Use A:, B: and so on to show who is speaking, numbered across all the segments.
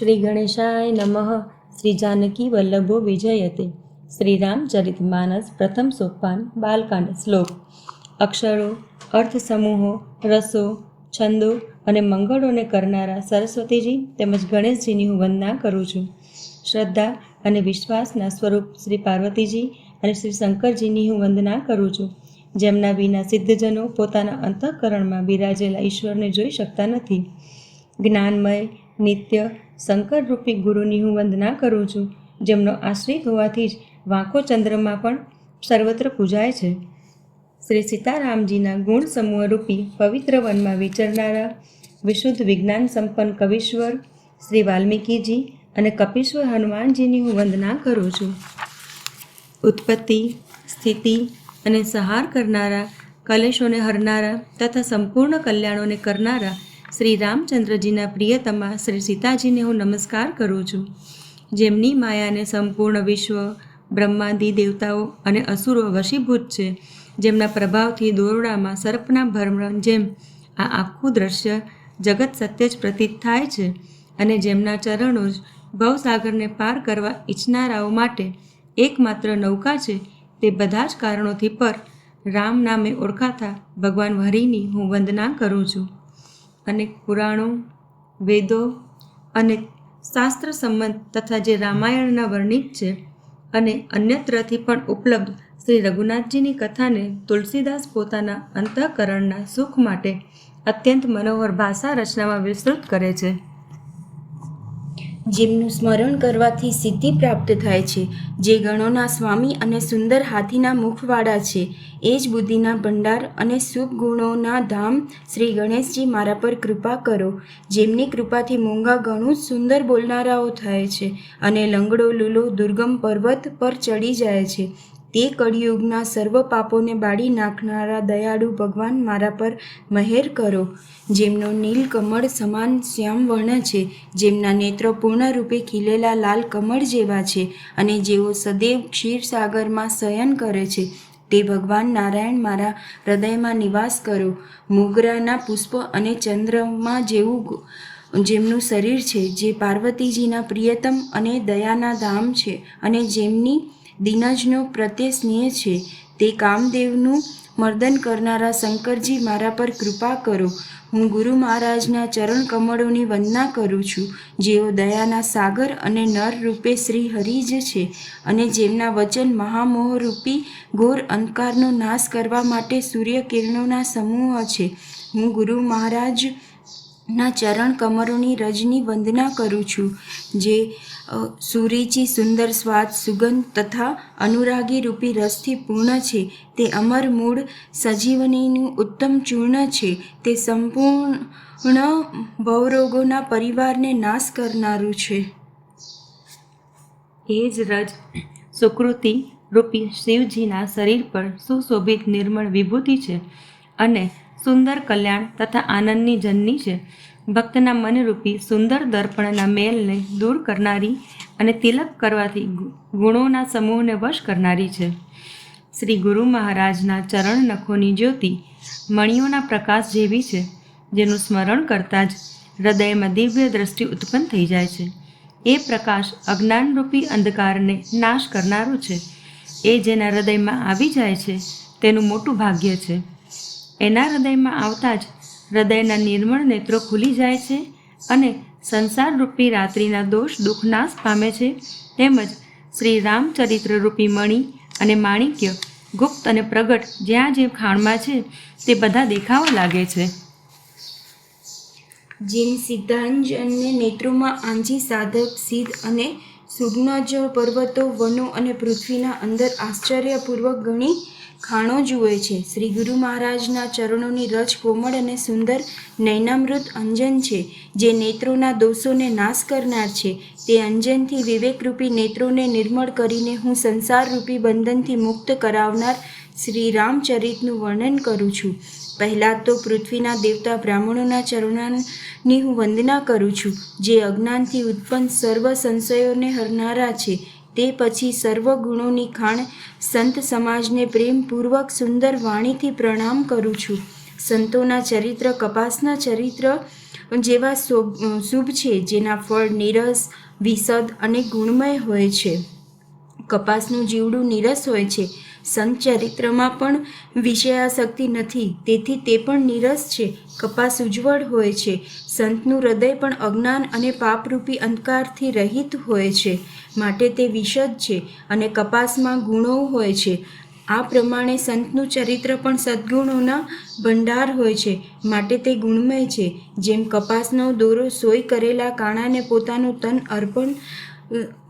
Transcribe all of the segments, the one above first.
A: શ્રી ગણેશાય નમઃ. શ્રી જાનકી વલ્લભો વિજયતે. શ્રી રામચરિતમાનસ પ્રથમ સોપાન બાલકાંડ. શ્લોક. અક્ષરો, અર્થ સમૂહો, રસો, છંદો અને મંગળોને કરનારા સરસ્વતીજી તેમજ ગણેશજીની હું વંદના કરું છું. શ્રદ્ધા અને વિશ્વાસના સ્વરૂપ શ્રી પાર્વતીજી અને શ્રી શંકરજીની હું વંદના કરું છું. જેમના વિના સિદ્ધજનો પોતાના અંતઃકરણમાં બિરાજેલા ઈશ્વરને જોઈ શકતા નથી. જ્ઞાનમય નિત્ય શંકરરૂપી ગુરુની હું વંદના કરું છું, જેમનો આશ્રિત હોવાથી જ વાંકો ચંદ્રમાં પણ સર્વત્ર પૂજાય છે. શ્રી સીતારામજીના ગુણ સમૂહરૂપી પવિત્ર વનમાં વિચરનારા વિશુદ્ધ વિજ્ઞાન સંપન્ન કવિશ્વર શ્રી વાલ્મીકીજી અને કપીશ્વર હનુમાનજીની હું વંદના કરું છું. ઉત્પત્તિ, સ્થિતિ અને સંહાર કરનારા, કલેશોને હરનારા તથા સંપૂર્ણ કલ્યાણોને કરનારા શ્રી રામચંદ્રજીના પ્રિયતમા શ્રી સીતાજીને હું નમસ્કાર કરું છું. જેમની માયાને સંપૂર્ણ વિશ્વ, બ્રહ્માદિ દેવતાઓ અને અસુરો વશીભૂત છે. જેમના પ્રભાવથી દોરડામાં સર્પના ભ્રમણ જેમ આ આખું દ્રશ્ય જગત સત્ય જ પ્રતીત થાય છે, અને જેમના ચરણો જ ભવસાગરને પાર કરવા ઈચ્છનારાઓ માટે એકમાત્ર નૌકા છે, તે બધા જ કારણોથી પર રામ નામે ઓળખાતા ભગવાન હરિની હું વંદના કરું છું. અનેક પુરાણો, વેદો અને શાસ્ત્ર સંબંધ તથા જે રામાયણના વર્ણિત છે અને અન્યત્રથી પણ ઉપલબ્ધ શ્રી રઘુનાથજીની કથાને તુલસીદાસ પોતાના અંતઃકરણના સુખ માટે અત્યંત મનોહર ભાષા રચનામાં વિસ્તૃત કરે છે.
B: જેમનું સ્મરણ કરવાથી સિદ્ધિ પ્રાપ્ત થાય છે, જે ગણોના સ્વામી અને સુંદર હાથીના મુખવાળા છે, એ જ બુદ્ધિના ભંડાર અને શુભ ગુણોના ધામ શ્રી ગણેશજી મારા પર કૃપા કરો. જેમની કૃપાથી મૂંગા ઘણું જ સુંદર બોલનારાઓ થાય છે અને લંગડો લૂલો દુર્ગમ પર્વત પર ચડી જાય છે. તે કળિયુગના સર્વ પાપોને બાળી નાખનારા દયાળુ ભગવાન મારા પર મહેર કરો. જેમનો નીલકમળ સમાન શ્યામ વર્ણ છે, જેમના નેત્રો પૂર્ણરૂપે ખીલેલા લાલ કમળ જેવા છે અને જેઓ સદૈવ ક્ષીરસાગરમાં શયન કરે છે, તે ભગવાન નારાયણ મારા હૃદયમાં નિવાસ કરો. મોગરાના પુષ્પ અને ચંદ્રમા જેવું જેમનું શરીર છે, જે પાર્વતીજીના પ્રિયતમ અને દયાના ધામ છે, અને જેમની દિનજનો પ્રત્યે સ્નેહ છે, તે કામદેવનું મર્દન કરનારા શંકરજી મારા પર કૃપા કરો. હું ગુરુ મહારાજના ચરણ કમળોની વંદના કરું છું, જેઓ દયાના સાગર અને નર રૂપે શ્રી હરિ જ છે, અને જેમના વચન મહામોહરૂપી ઘોર અંધકારનો નાશ કરવા માટે સૂર્યકિરણોના સમૂહ છે. હું ગુરુ મહારાજના ચરણ કમળોની રજની વંદના કરું છું, જે સુરુચિ સુંદર સ્વાદ સુગંધ તથા અનુરાગી રૂપી રસથી પૂર્ણ છે. તે અમર મૂળ સજીવનીનું ઉત્તમ ચૂર્ણ છે. તે સંપૂર્ણ ભવરોગોના પરિવારને નાશ કરનારું છે.
A: એ જ રજ સુકૃતિ રૂપી શિવજીના શરીર પર સુશોભિત નિર્મળ વિભૂતિ છે અને સુંદર કલ્યાણ તથા આનંદની જનની છે. ભક્તના મનરૂપી સુંદર દર્પણના મેલને દૂર કરનારી અને તિલક કરવાથી ગુણોના સમૂહને વશ કરનારી છે. શ્રી ગુરુ મહારાજના ચરણ નખોની જ્યોતિ મણિયોના પ્રકાશ જેવી છે, જેનું સ્મરણ કરતાં જ હૃદયમાં દિવ્ય દ્રષ્ટિ ઉત્પન્ન થઈ જાય છે. એ પ્રકાશ અજ્ઞાનરૂપી અંધકારને નાશ કરનારો છે. એ જેના હૃદયમાં આવી જાય છે, તેનું મોટું ભાગ્ય છે. એના હૃદયમાં આવતા જ હૃદયના નિર્મળ નેત્રો ખુલી જાય છે અને સંસારરૂપી રાત્રિના દોષ દુઃખ નાશ પામે છે. તેમજ શ્રી રામચરિત્ર રૂપી મણિ અને માણિક્ય ગુપ્ત અને પ્રગટ જ્યાં જે ખાણમાં છે, તે બધા દેખાવા લાગે છે.
B: જેમ સિદ્ધાંજનને નેત્રોમાં આંજી સાધક સિદ્ધ અને સુજ્ઞજ પર્વતો, વનો અને પૃથ્વીના અંદર આશ્ચર્યપૂર્વક ઘણી ખાણો જુએ છે. શ્રી ગુરુ મહારાજના ચરણોની રજ કોમળ અને સુંદર નયનામૃત અંજન છે, જે નેત્રોના દોષોને નાશ કરનાર છે. તે અંજનથી વિવેકરૂપી નેત્રોને નિર્મળ કરીને હું સંસારરૂપી બંધનથી મુક્ત કરાવનાર શ્રી રામચરિતનું વર્ણન કરું છું. પહેલાં તો પૃથ્વીના દેવતા બ્રાહ્મણોના ચરણોની હું વંદના કરું છું, જે અજ્ઞાનથી ઉત્પન્ન સર્વ સંશયોને હરનારા છે. તે પછી સર્વ ગુણોની ખાણ સંત સમાજને પ્રેમપૂર્વક સુંદર વાણીથી પ્રણામ કરું છું. સંતોના ચરિત્ર કપાસના ચરિત્ર પણ જેવા શુભ છે, જેના ફળ નીરસ, વિશદ અને ગુણમય હોય છે. કપાસનું જીવડું નીરસ હોય છે. સંત ચરિત્રમાં પણ વિષયાસક્તિ નથી, તેથી તે પણ નીરસ છે. કપાસ ઉજ્જવળ હોય છે. સંતનું હૃદય પણ અજ્ઞાન અને પાપરૂપી અંધકારથી રહિત હોય છે, માટે તે વિશદ છે. અને કપાસમાં ગુણો હોય છે. આ પ્રમાણે સંતનું ચરિત્ર પણ સદ્ગુણોના ભંડાર હોય છે, માટે તે ગુણમય છે. જેમ કપાસનો દોરો સોય કરેલા કાણાને પોતાનું તન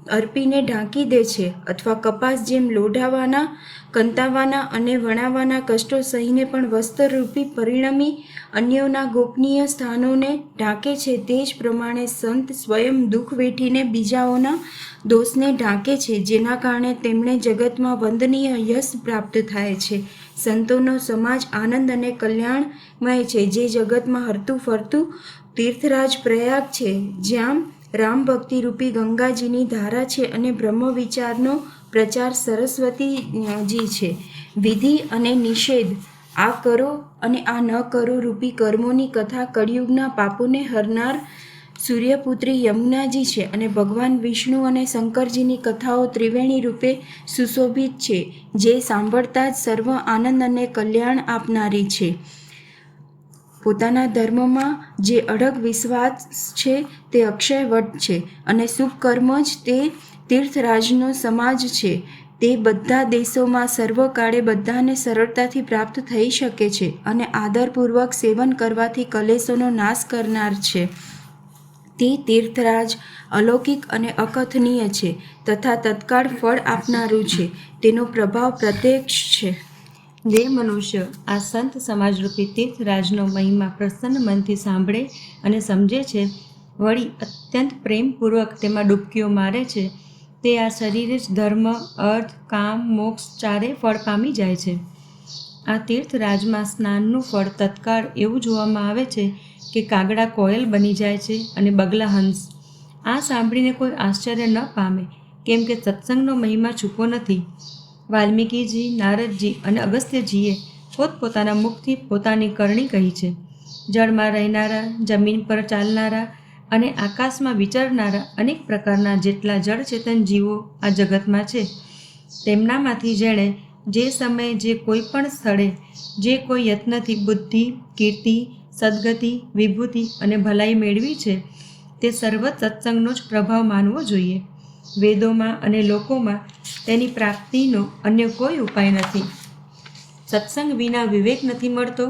B: અર્પીને ઢાંકી દે છે, અથવા કપાસ જેમ લોઢાવાના, કંતાવાના અને વણાવાના કષ્ટો સહીને પણ વસ્ત્રરૂપી પરિણમી અન્યોના ગોપનીય સ્થાનોને ઢાંકે છે, તે જ પ્રમાણે સંત સ્વયં દુઃખ વેઠીને બીજાઓના દોષને ઢાંકે છે, જેના કારણે તેમણે જગતમાં વંદનીય યશ પ્રાપ્ત થાય છે. સંતોનો સમાજ આનંદ અને કલ્યાણમય છે. જે જગતમાં હરતું ફરતું તીર્થરાજ પ્રયાગ છે, જ્યાં રામ ભક્તિરૂપી ગંગાજીની ધારા છે અને બ્રહ્મ વિચારનો પ્રચાર સરસ્વતીજી છે. વિધિ અને નિષેધ, આ કરો અને આ ન કરો રૂપી કર્મોની કથા કળિયુગના પાપોને હરનાર સૂર્યપુત્રી યમુનાજી છે, અને ભગવાન વિષ્ણુ અને શંકરજીની કથાઓ ત્રિવેણી રૂપે સુશોભિત છે, જે સાંભળતા જ સર્વ આનંદ અને કલ્યાણ આપનારી છે. પોતાના ધર્મમાં જે અડગ વિશ્વાસ છે તે અક્ષય વટ છે, અને શુભ કર્મ જ તે તીર્થરાજનો સમાજ છે. તે બધા દેશોમાં સર્વકાળે બધાને સરળતાથી પ્રાપ્ત થઈ શકે છે, અને આદરપૂર્વક સેવન કરવાથી કલેશોનો નાશ કરનાર છે. તે તીર્થરાજ અલૌકિક અને અકથનીય છે, તથા તત્કાળ ફળ આપનારું છે. તેનો પ્રભાવ પ્રત્યક્ષ છે.
A: જે મનુષ્ય આ સંત સમાજરૂપી તીર્થરાજનો મહિમા પ્રસન્ન મનથી સાંભળે અને સમજે છે, વળી અત્યંત પ્રેમપૂર્વક તેમાં ડૂબકીઓ મારે છે, તે આ શરીરે જ ધર્મ, અર્થ, કામ, મોક્ષ ચારે ફળ પામી જાય છે. આ તીર્થરાજમાં સ્નાનનું ફળ તત્કાળ એવું જોવામાં આવે છે કે કાગડા કોયલ બની જાય છે અને બગલા હંસ. આ સાંભળીને કોઈ આશ્ચર્ય ન પામે, કેમ કે સત્સંગનો મહિમા છૂપો નથી. વાલ્મીકીજી, નારદજી અને અગસ્ત્યજીએ પોતપોતાના મુખથી પોતાની કરણી કહી છે. જળમાં રહેનારા, જમીન પર ચાલનારા અને આકાશમાં વિચરનારા અનેક પ્રકારના જેટલા જળચેતન જીવો આ જગતમાં છે, તેમનામાંથી જેણે જે સમયે જે કોઈ પણ સ્થળે જે કોઈ યત્નથી બુદ્ધિ, કીર્તિ, સદગતિ, વિભૂતિ અને ભલાઈ મેળવી છે, તે સર્વ સત્સંગનો જ પ્રભાવ માનવો જોઈએ. વેદોમાં અને લોકોમાં તેની પ્રાપ્તિનો અન્ય કોઈ ઉપાય નથી. સત્સંગ વિના વિવેક નથી મળતો,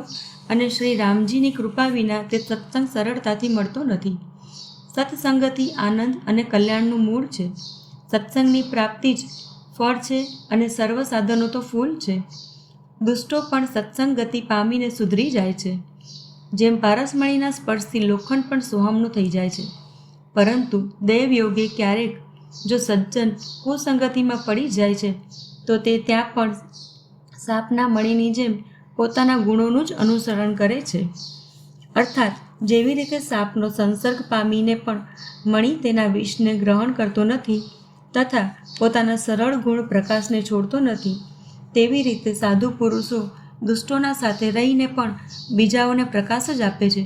A: અને શ્રી રામજીની કૃપા વિના તે સત્સંગ સરળતાથી મળતો નથી. સત્સંગતિ આનંદ અને કલ્યાણનું મૂળ છે. સત્સંગની પ્રાપ્તિ જ ફળ છે, અને સર્વ સાધનો તો ફૂલ છે. દુષ્ટો પણ સત્સંગ ગતિ પામીને સુધરી જાય છે. જેમ પારસમણીના સ્પર્શથી લોખંડ પણ સોહામણું થઈ જાય છે, પરંતુ દૈવયોગે ક્યારેક જો સજ્જન કુસંગતિમાં પડી જાય છે, તો તે ત્યાં પણ સાપના મણીની જેમ પોતાના ગુણોનું જ અનુસરણ કરે છે. અર્થાત જેવી રીતે સાપનો સંસર્ગ પામીને પણ મણી તેના વિષને ગ્રહણ કરતો નથી, તથા પોતાના સરળ ગુણ પ્રકાશને છોડતો નથી, તેવી રીતે સાધુ પુરુષો દુષ્ટોના સાથે રહીને પણ બીજાઓને પ્રકાશ જ આપે છે.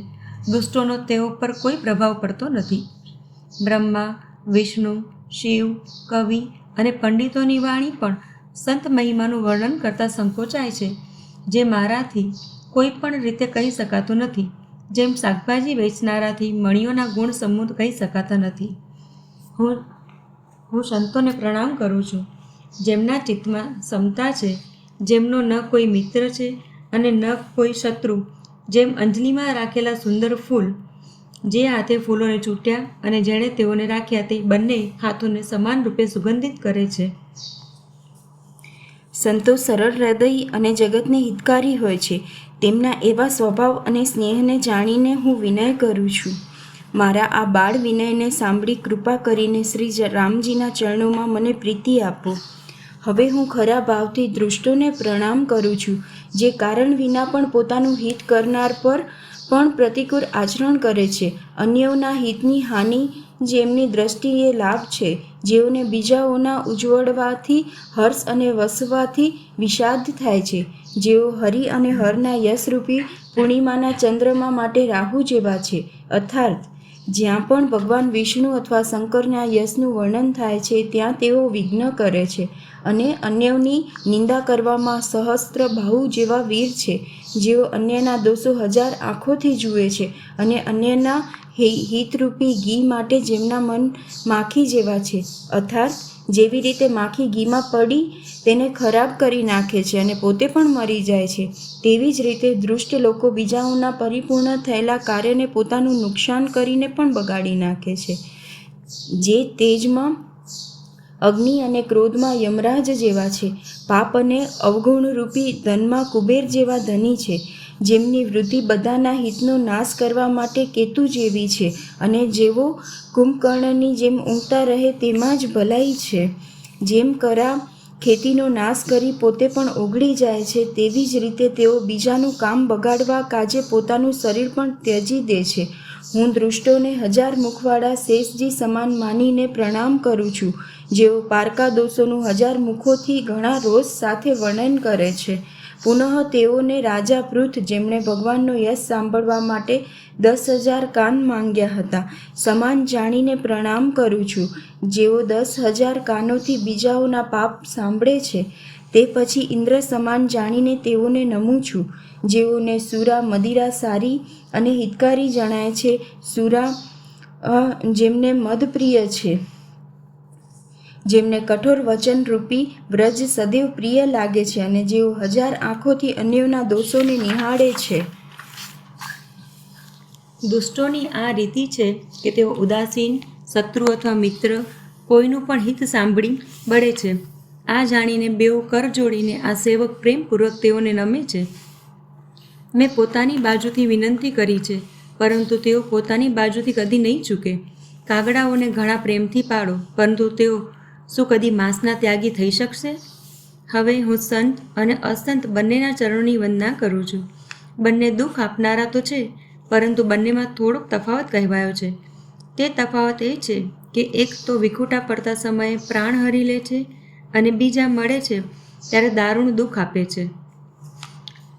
A: દુષ્ટોનો તેઓ પર કોઈ પ્રભાવ પડતો નથી. બ્રહ્મા, વિષ્ણુ, શિવ, કવિ અને પંડિતોની વાણી પણ સંત મહિમાનું વર્ણન કરતાં સંકોચાય છે, જે મારાથી કોઈ પણ રીતે કહી શકાતું નથી. જેમ શાકભાજી વેચનારાથી મણીઓના ગુણ સમૂહ કહી શકાતા નથી. હું સંતોને પ્રણામ કરું છું, જેમના ચિત્તમાં સમતા છે, જેમનો ન કોઈ મિત્ર છે અને ન કોઈ શત્રુ. જેમ અંજલિમાં રાખેલા સુંદર ફૂલ, જે હાથે ફૂલોને ચૂંટ્યા અને જેણે તેઓને રાખ્યા, તે બંને હાથોને સમાન રૂપે સુગંધિત કરે છે.
B: સંતો સરળ હૃદય અને જગતને હિતકારી હોય છે. તેમના એવા સ્વભાવ અને સ્નેહને જાણીને હું વિનય કરું છું. મારા આ બાળ વિનયને સાંભળી કૃપા કરીને શ્રી રામજીના ચરણોમાં મને પ્રીતિ આપો. હવે હું ખરા ભાવથી દૃષ્ટોને પ્રણામ કરું છું, જે કારણ વિના પણ પોતાનું હિત કરનાર પર પણ પ્રતિકૂળ આચરણ કરે છે. અન્યોના હિતની હાનિ જેમની દ્રષ્ટિએ લાભ છે, જેઓને બીજાઓના ઉજ્જવળવાથી હર્ષ અને વસવાથી વિષાદ થાય છે, જેઓ હરિ અને હરના યશરૂપી પૂર્ણિમાના ચંદ્રમા માટે રાહુ જેવા છે, અર્થાત જ્યાં પણ ભગવાન વિષ્ણુ અથવા શંકરના યશનું વર્ણન થાય છે ત્યાં તેઓ વિઘ્ન કરે છે અને અન્યની નિંદા કરવામાં સહસ્ત્ર બાહુ જેવા વીર છે, જેઓ અન્યના દોષો 1000 આંખોથી જુએ છે અને અન્યના હિતરૂપી ઘી માટે જેમના મન માખી જેવા છે. અર્થાત જેવી રીતે માખી ઘીમાં પડી તેને ખરાબ કરી નાખે છે અને પોતે પણ મરી જાય છે, તેવી જ રીતે દુષ્ટ લોકો બીજાઓના પરિપૂર્ણ થયેલા કાર્યને પોતાનું નુકસાન કરીને પણ બગાડી નાખે છે. જે તેજમાં અગ્નિ અને ક્રોધમાં યમરાજ જેવા છે, પાપ અને અવગુણરૂપી ધનમાં કુબેર જેવા ધની છે, જેમની વૃદ્ધિ બધાના હિતનો નાશ કરવા માટે કેતુ જેવી છે અને જેઓ કુંભકર્ણની જેમ ઊંઘતા રહે તેમાં જ ભલાઈ છે. જેમ કરા ખેતીનો નાશ કરી પોતે પણ ઓગળી જાય છે, તેવી જ રીતે તેઓ બીજાનું કામ બગાડવા કાજે પોતાનું શરીર પણ ત્યજી દે છે. હું દુષ્ટોને 1000 મુખવાળા શેષજી સમાન માનીને પ્રણામ કરું છું, જેઓ પારકા દોષોનું 1000 મુખોથી ઘણા રોષ સાથે વર્ણન કરે છે. પુનઃ તેઓને રાજા પૃથ, જેમણે ભગવાનનો યશ સાંભળવા માટે 10,000 કાન માંગ્યા હતા, સમાન જાણીને પ્રણામ કરું છું, જેઓ 10,000 કાનોથી બીજાઓના પાપ સાંભળે છે. તે પછી ઇન્દ્ર સમાન જાણીને તેઓને નમું છું, જેઓને સુરા મદિરા સારી અને હિતકારી જણાય છે, સુરા જેમને મદપ્રિય છે, જેમને કઠોર વચનરૂપી વ્રજ સદૈવ પ્રિય લાગે છે અને જેઓ 1000 આંખોથી અન્યોના દોષોને નિહાળે છે.
A: દુષ્ટોની આ રીતિ છે કે તેઓ ઉદાસીન, શત્રુ અથવા મિત્ર કોઈનું પણ હિત સાંભળી બળે છે. આ જાણીને બેઉ કર જોડીને આ સેવક પ્રેમપૂર્વક તેઓને નમે છે. મેં પોતાની બાજુથી વિનંતી કરી છે, પરંતુ તેઓ પોતાની બાજુથી કદી નહીં ચૂકે. કાગડાઓને ઘણા પ્રેમથી પાળો, પરંતુ તેઓ શું કદી માંસના ત્યાગી થઈ શકશે? હવે હું સંત અને અસંત બંનેના ચરણોની વંદના કરું છું. બંને દુઃખ આપનારા તો છે, પરંતુ બંનેમાં થોડોક તફાવત કહેવાયો છે. તે તફાવત એ છે કે એક તો વિખૂટા પડતા સમયે પ્રાણ હરી લે છે અને બીજા મળે છે ત્યારે દારૂણ દુઃખ આપે છે.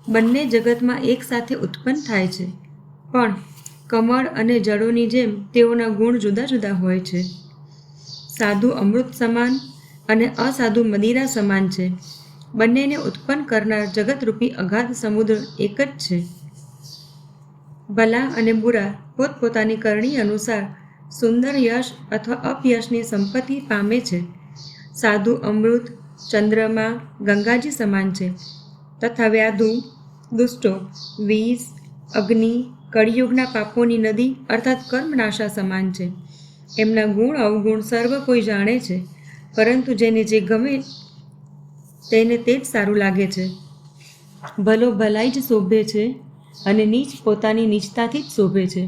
A: બંને જગતમાં એક સાથે ઉત્પન્ન થાય છે, પણ કમળ અને જળોની જેમ તેઓના ગુણ જુદા જુદા હોય છે. સાધુ અમૃત સમાન અને અસાધુ મદિરા સમાન છે. બંનેને ઉત્પન્ન કરનાર જગતરૂપી અગાધ સમુદ્ર એક જ છે. ભલા અને બુરા પોતપોતાની કરણી અનુસાર સુંદર યશ અથવા અપયશની સંપત્તિ પામે છે. સાધુ અમૃત, ચંદ્રમા, ગંગાજી સમાન છે, તથા વ્યાધુ દુષ્ટો વિષ, અગ્નિ, કળિયુગના પાપોની નદી અર્થાત કર્મનાશા સમાન છે. એમના ગુણ અવગુણ સર્વ કોઈ જાણે છે, પરંતુ જેને જે ગમે તેને તે જ સારું લાગે છે. ભલો ભલાઈ જ શોભે છે અને નીચ પોતાની નીચતાથી જ શોભે છે.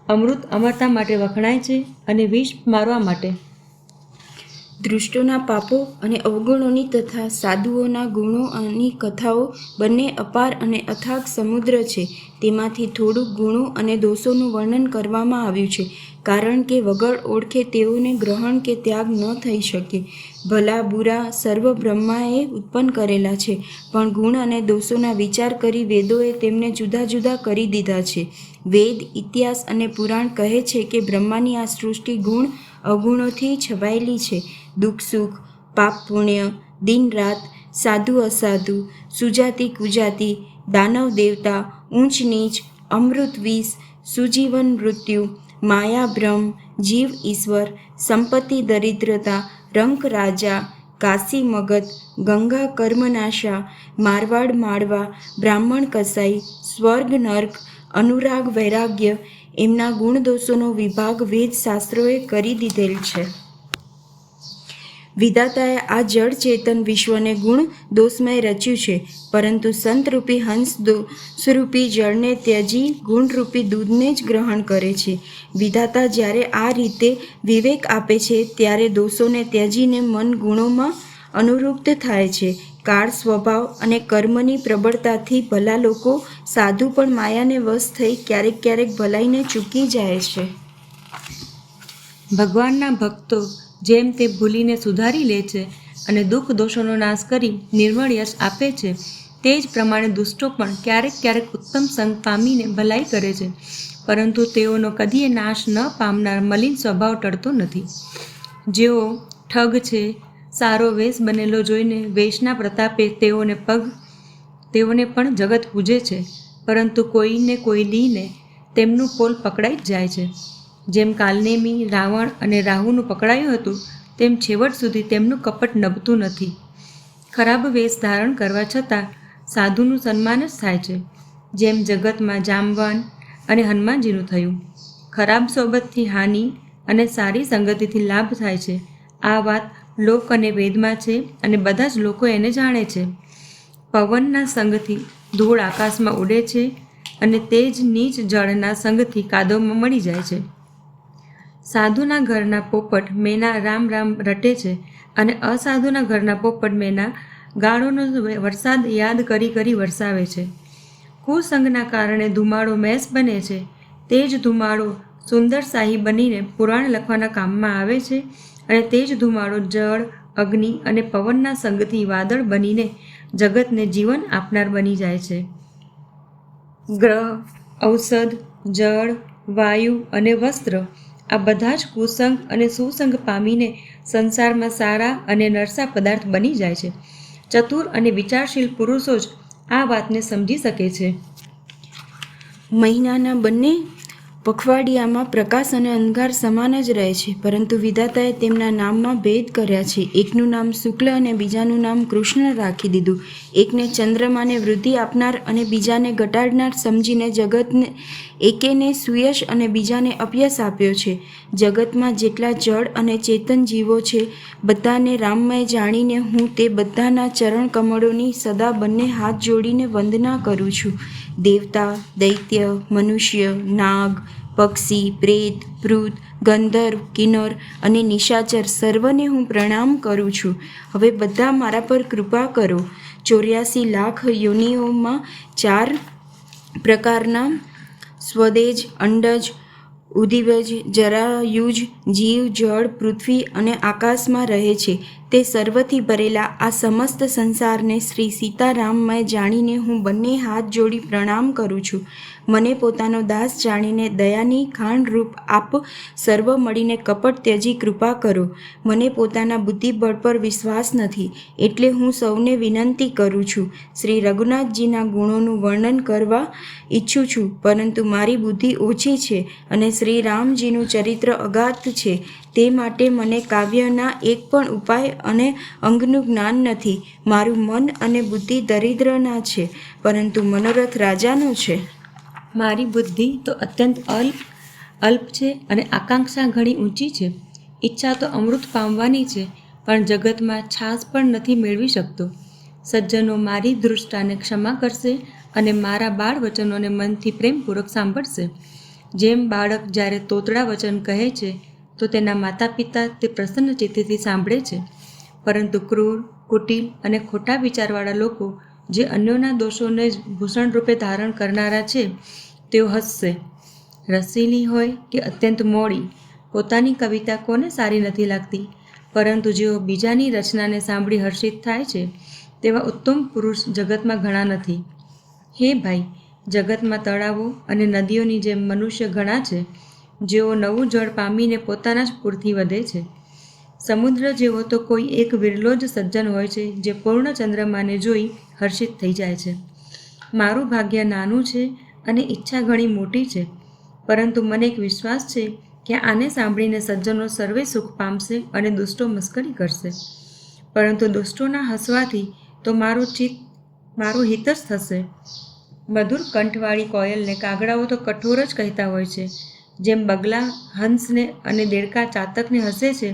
A: અમૃત અમરતા માટે વખણાય છે અને વિષ મારવા માટે.
B: દુષ્ટોના પાપો અને અવગુણોની તથા સાધુઓના ગુણોની કથાઓ બંને અપાર અને અથાગ સમુદ્ર છે. તેમાંથી થોડુંક ગુણો અને દોષોનું વર્ણન કરવામાં આવ્યું છે, કારણ કે વગર ઓળખે તેઓને ગ્રહણ કે ત્યાગ ન થઈ શકે. ભલા બુરા સર્વ બ્રહ્માએ ઉત્પન્ન કરેલા છે, પણ ગુણ અને દોષોના વિચાર કરી વેદોએ તેમને જુદા જુદા કરી દીધા છે. વેદ, ઇતિહાસ અને પુરાણ કહે છે કે બ્રહ્માની આ સૃષ્ટિ ગુણ અવગુણોથી છવાયેલી છે. દુઃખ સુખ, પાપ પુણ્ય, દિન રાત, સાધુ અસાધુ, સુજાતિ કુજાતિ, દાનવ દેવતા, ઊંચ નીચ, અમૃત વિષ, સુજીવન મૃત્યુ, માયા બ્રહ્મ, જીવ ઈશ્વર, સંપત્તિ દરિદ્રતા, રંક રાજા, કાશી મગધ, ગંગા કર્મનાશા, મારવાડ માળવા, બ્રાહ્મણ કસાઈ, સ્વર્ગ નર્ક, અનુરાગ વૈરાગ્ય, એમના ગુણ દોષોનો વિભાગ વેદ શાસ્ત્રોએ કરી દીધેલ છે. વિધાતાએ આ જળ ચેતન વિશ્વને ગુણ દોષમય રચ્યું છે, પરંતુ સંતરૂપી હંસ દોષરૂપી જળને ત્યજી ગુણરૂપી દૂધને જ ગ્રહણ કરે છે. વિધાતા જ્યારે આ રીતે વિવેક આપે છે ત્યારે દોષોને ત્યજીને મન ગુણોમાં અનુરુક્ત થાય છે. કાળ સ્વભાવ અને કર્મની પ્રબળતાથી ભલા લોકો સાધુ પણ માયાને વશ થઈ ક્યારેક ક્યારેક ભલાઈને ચૂકી જાય છે.
A: ભગવાનના ભક્તો જેમ તે ભૂલીને સુધારી લે છે અને દુઃખ દોષોનો નાશ કરી નિર્મળ યશ આપે છે, તે જ પ્રમાણે દુષ્ટો પણ ક્યારેક ક્યારેક ઉત્તમ સંગ પામીને ભલાઈ કરે છે. પરંતુ તેઓનો કદીએ નાશ ન પામનાર મલિન સ્વભાવ ટળતો નથી. જેઓ ઠગ છે, સારો વેશ બનેલો જોઈને વેશના પ્રતાપે તેઓને પણ જગત પૂજે છે, પરંતુ કોઈને કોઈ દીને તેમનું પોલ પકડાઈ જ જાય છે. જેમ કાલનેમી, રાવણ અને રાહુનું પકડાયું હતું, તેમ છેવટ સુધી તેમનું કપટ નભતું નથી. ખરાબ વેશ ધારણ કરવા છતાં સાધુનું સન્માન જ થાય છે, જેમ જગતમાં જામવાન અને હનુમાનજીનું થયું. ખરાબ સોબતથી હાનિ અને સારી સંગતિથી લાભ થાય છે. આ વાત લોક અને વેદમાં છે અને બધા જ લોકો એને જાણે છે. પવનના સંગથી ધૂળ આકાશમાં ઉડે છે અને તે જ નીચ જળના સંગથી કાદવમાં મળી જાય છે. સાધુના ઘરના પોપટ મેના રામ રામ રટે છે અને અસાધુના ઘરના પોપટ મેના ગાળોનો વરસાદ યાદ કરી કરી વરસાવે છે. કુસંગના કારણે ધુમાડો મેસ બને છે, તે જ ધુમાડો સુંદર શાહી બનીને પુરાણ લખવાના કામમાં આવે છે અને તે જ ધુમાડો જળ, અગ્નિ અને પવનના સંગથી વાદળ બનીને જગતને જીવન આપનાર બની જાય છે. ગ્રહ, ઔષધ, જળ, વાયુ અને વસ્ત્ર આ બધા જ કુસંગ અને સુસંગ પામીને સંસારમાં સારા અને નરસા પદાર્થ બની જાય છે. ચતુર અને વિચારશીલ પુરુષો જ આ વાતને સમજી શકે છે.
B: મહિનાના બંને પખવાડિયામાં પ્રકાશ અને અંધકાર સમાન જ રહે છે, પરંતુ વિધાતાએ તેમના નામમાં ભેદ કર્યા છે. એકનું નામ શુક્લ અને બીજાનું નામ કૃષ્ણ રાખી દીધું. એકને ચંદ્રમાને વૃદ્ધિ આપનાર અને બીજાને ઘટાડનાર સમજીને જગતને એકેને સુયશ અને બીજાને અપયશ આપ્યો છે. જગતમાં જેટલા જળ અને ચેતન જીવો છે, બધાને રામમય જાણીને હું તે બધાના ચરણ કમળોની સદા બંને હાથ જોડીને વંદના કરું છું. દેવતા, દૈત્ય, મનુષ્ય, નાગ, પક્ષી, પ્રેત, ભૃત, ગંધર્વ, કિન્નર અને નિશાચર સર્વને હું પ્રણામ કરું છું. હવે બધા મારા પર કૃપા કરો. 84 લાખ યોનિઓમાં 4 પ્રકારના સ્વદેજ, અંડજ, ઉદિવજ, જરાયુજ જીવ જળ, પૃથ્વી અને આકાશમાં રહે છે. તે સર્વથી ભરેલા આ સમસ્ત સંસારને શ્રી સીતારામમય જાણીને હું બંને હાથ જોડી પ્રણામ કરું છું. મને પોતાનો દાસ જાણીને દયાની ખાણરૂપ આપ સર્વ મળીને કપટ ત્યજી કૃપા કરો. મને પોતાના બુદ્ધિબળ પર વિશ્વાસ નથી, એટલે હું સૌને વિનંતી કરું છું. શ્રી રઘુનાથજીના ગુણોનું વર્ણન કરવા ઈચ્છું છું, પરંતુ મારી બુદ્ધિ ઓછી છે અને શ્રી રામજીનું ચરિત્ર અગાધ છે, તે માટે મને કાવ્યના એક પણ ઉપાય અને અંગનું જ્ઞાન નથી. મારું મન અને બુદ્ધિ દરિદ્રના છે, પરંતુ મનોરથ રાજાનો છે.
A: મારી બુદ્ધિ તો અત્યંત અલ્પ છે અને આકાંક્ષા ઘણી ઊંચી છે. ઈચ્છા તો અમૃત પામવાની છે, પણ જગતમાં છાસ પણ નથી મેળવી શકતો. સજ્જનો મારી દૃષ્ટાને ક્ષમા કરશે અને મારા બાળ વચનોને મનથી પ્રેમપૂર્વક સાંભળશે. જેમ બાળક જ્યારે તોતડા વચન કહે છે તો તેના માતા પિતા તે પ્રસન્ન ચિત્તથી સાંભળે છે, પરંતુ ક્રૂર, કુટિલ અને ખોટા વિચારવાળા લોકો જે અન્યોના દોષોને જ ભૂષણ રૂપે ધારણ કરનારા છે, તેઓ હસશે. રસીલી હોય કે અત્યંત મોડી, પોતાની કવિતા કોને સારી નથી લાગતી, પરંતુ જેઓ બીજાની રચનાને સાંભળી હર્ષિત થાય છે, તેવા ઉત્તમ પુરુષ જગતમાં ઘણા નથી. હે ભાઈ, જગતમાં તળાવો અને નદીઓની જેમ મનુષ્ય ઘણા છે, જેઓ નવું જળ પામીને પોતાના જ પૂરથી વધે છે. સમુદ્ર જેવો તો કોઈ એક વિરલો જ સજ્જન હોય છે, જે પૂર્ણ ચંદ્રમાને જોઈ હર્ષિત થઈ જાય છે. મારું ભાગ્ય નાનું છે અને ઈચ્છા ઘણી મોટી છે, પરંતુ મને એક વિશ્વાસ છે કે આને સાંભળીને સજ્જનો સર્વે સુખ પામશે અને દુષ્ટો મસ્કરી કરશે. પરંતુ દુષ્ટોના હસવાથી તો મારું હિત જ થશે. મધુર કંઠવાળી કોયલને કાગડાઓ તો કઠોર જ કહેતા હોય છે. જેમ બગલા હંસને અને દેડકા ચાતકને હસે છે,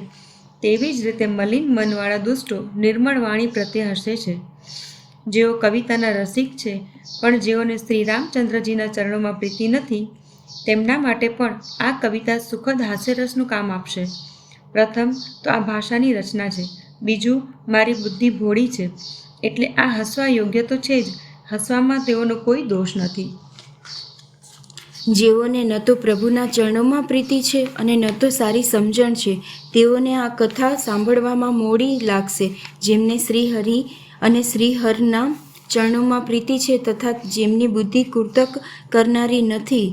A: તેવી જ રીતે મલિન મનવાળા દુષ્ટો નિર્મળ વાણી પ્રત્યે હસે છે. જેઓ કવિતાના રસિક છે, પણ જેઓને શ્રી રામચંદ્રજીના ચરણોમાં પ્રીતિ નથી, તેમના માટે પણ આ કવિતા સુખદ હાસ્યરસનું કામ આપશે. પ્રથમ તો આ ભાષાની રચના છે, બીજું મારી બુદ્ધિ ભોળી છે, એટલે આ હસવા યોગ્ય તો છે જ, હસવામાં તેઓનો કોઈ દોષ નથી.
B: જેઓને ન તો પ્રભુના ચરણોમાં પ્રીતિ છે અને ન તો સારી સમજણ છે, તેઓને આ કથા સાંભળવામાં મોડી લાગશે. જેમને શ્રી હરિ અને શ્રી હરના ચરણોમાં પ્રીતિ છે તથા જેમની બુદ્ધિ કુર્તક કરનારી નથી,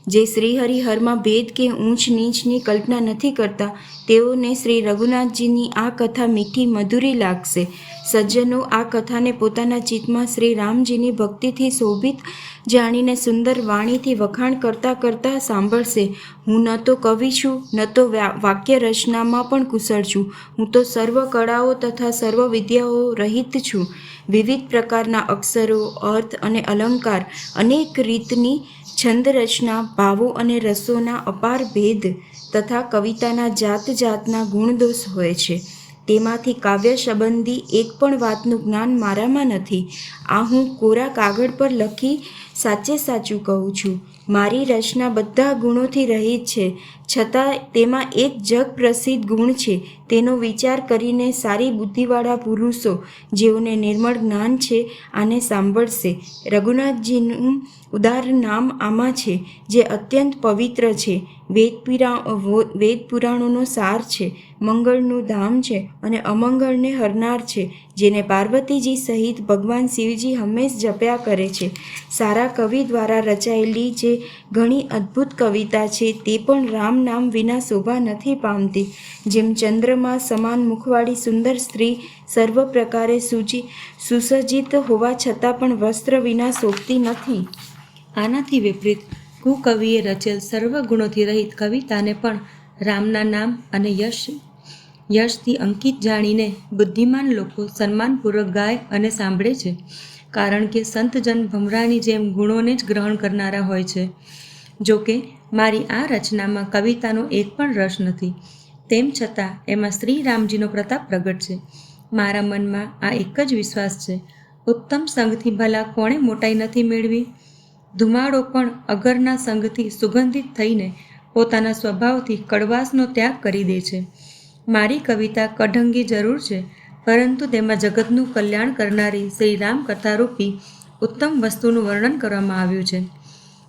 B: જે શ્રીહરિહરમાં ભેદ કે ઊંચ નીચની કલ્પના નથી કરતા તેઓને શ્રી રઘુનાથજીની આ કથા મીઠી મધુરી લાગશે. સજ્જનો આ કથાને પોતાના ચિત્તમાં શ્રી રામજીની ભક્તિથી શોભિત જાણીને સુંદર વાણીથી વખાણ કરતાં કરતાં સાંભળશે. હું ન તો કવિ છું, ન તો વાક્ય રચનામાં પણ કુશળ છું. હું તો સર્વ કળાઓ તથા સર્વ વિદ્યાઓ રહિત છું. વિવિધ પ્રકારના અક્ષરો, અર્થ અને અલંકાર, અનેક રીતની છંદ રચના, ભાવો અને રસોના અપાર ભેદ તથા કવિતાના જાત જાતના ગુણદોષ હોય છે. તેમાંથી કાવ્ય સંબંધી એક પણ વાતનું જ્ઞાન મારામાં નથી. આ હું કોરા કાગળ પર લખી સાચે સાચું કહું છું. મારી રચના બધા ગુણોથી રહિત છે, છતાં તેમાં એક જગ પ્રસિદ્ધ ગુણ છે. તેનો વિચાર કરીને સારી બુદ્ધિવાળા પુરુષો જેઓને નિર્મળ જ્ઞાન છે આને સાંભળશે. રઘુનાથજીનું ઉદાર નામ આમાં છે, જે અત્યંત પવિત્ર છે, વેદ પુરાણોનો સાર છે, મંગળનું ધામ છે અને અમંગળને હરનાર છે, જેને પાર્વતીજી સહિત ભગવાન શિવજી હંમેશ જપ્યા કરે છે. સારા કવિ દ્વારા રચાયેલી જે ઘણી અદ્ભુત કવિતા છે તે પણ રામ નામ વિના શોભા નથી પામતી. જેમ ચંદ્રમા સમાન મુખવાળી સુંદર સ્ત્રી સર્વ પ્રકારે સુસજ્જિત હોવા છતાં પણ વસ્ત્ર વિના શોભતી નથી.
A: આનાથી વિપરીત કુકવિએ રચેલ સર્વ ગુણોથી રહિત કવિતાને પણ રામના નામ અને યશથી અંકિત જાણીને બુદ્ધિમાન લોકો સન્માનપૂર્વક ગાય અને સાંભળે છે. કારણ કે સંતજન ભમરાની જેમ ગુણોને જ ગ્રહણ કરનારા હોય છે. જો કે મારી આ રચનામાં કવિતાનો એક પણ રસ નથી, તેમ છતાં એમાં શ્રી રામજીનો પ્રતાપ પ્રગટ છે. મારા મનમાં આ એક જ વિશ્વાસ છે, ઉત્તમ સંગથી ભલા કોણે મોટાઈ નથી મેળવી. ધુમાડો પણ અગરના સંગથી સુગંધિત થઈને પોતાના સ્વભાવથી કડવાશનો ત્યાગ કરી દે છે. મારી કવિતા કઢંગી જરૂર છે, પરંતુ તેમાં જગતનું કલ્યાણ કરનારી શ્રી રામ કથારૂપી ઉત્તમ વસ્તુનું વર્ણન કરવામાં આવ્યું છે.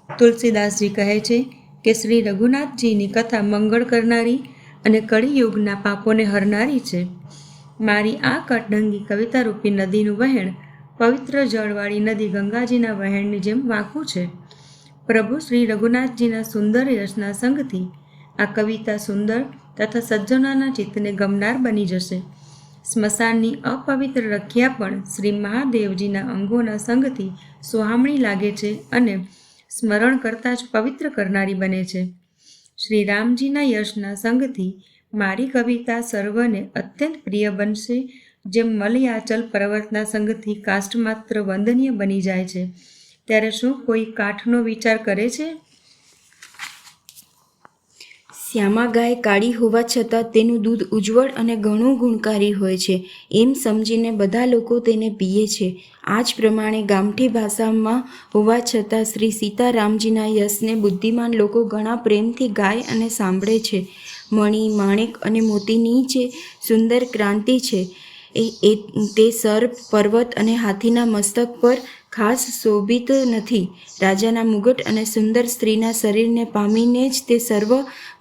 A: તુલસીદાસજી કહે છે કે શ્રી રઘુનાથજીની કથા મંગળ કરનારી અને કળિયુગના પાપોને હરનારી છે. મારી આ કઢંગી કવિતારૂપી નદીનું વહેણ પવિત્ર જળવાળી નદી ગંગાજીના વહેણની જેમ વાંકું છે. પ્રભુ શ્રી રઘુનાથજીના સુંદર યશના સંગથી આ કવિતા સુંદર તથા સજ્જનોના ચિત્તને ગમનાર બની જશે. સ્મશાનની અપવિત્ર રખ્યા પણ શ્રી મહાદેવજીના અંગોના સંગથી સુહામણી લાગે છે અને સ્મરણ કરતાં જ પવિત્ર કરનારી બને છે. શ્રી રામજીના યશના સંગથી મારી કવિતા સર્વને અત્યંત પ્રિય બનશે. જેમ મલયાચલ પર્વતના સંગથી કાષ્ઠમાત્ર વંદનીય બની જાય છે, ત્યારે શું કોઈ કાઠનો વિચાર કરે છે?
B: શ્યામા ગાય કાળી હોવા છતાં તેનું દૂધ ઉજ્જવળ અને ઘણું ગુણકારી હોય છે, એમ સમજીને બધા લોકો તેને પીએ છે. આ જ પ્રમાણે ગામઠી ભાષામાં હોવા છતાં શ્રી સીતારામજીના યશને બુદ્ધિમાન લોકો ઘણા પ્રેમથી ગાય અને સાંભળે છે. મણિ, માણેક અને મોતીની જે સુંદર ક્રાંતિ છે તે સર્પ, પર્વત અને હાથીના મસ્તક પર ખાસ શોભિત નથી. રાજાના મુગટ અને સુંદર સ્ત્રીના શરીરને પામીને જ તે સર્વ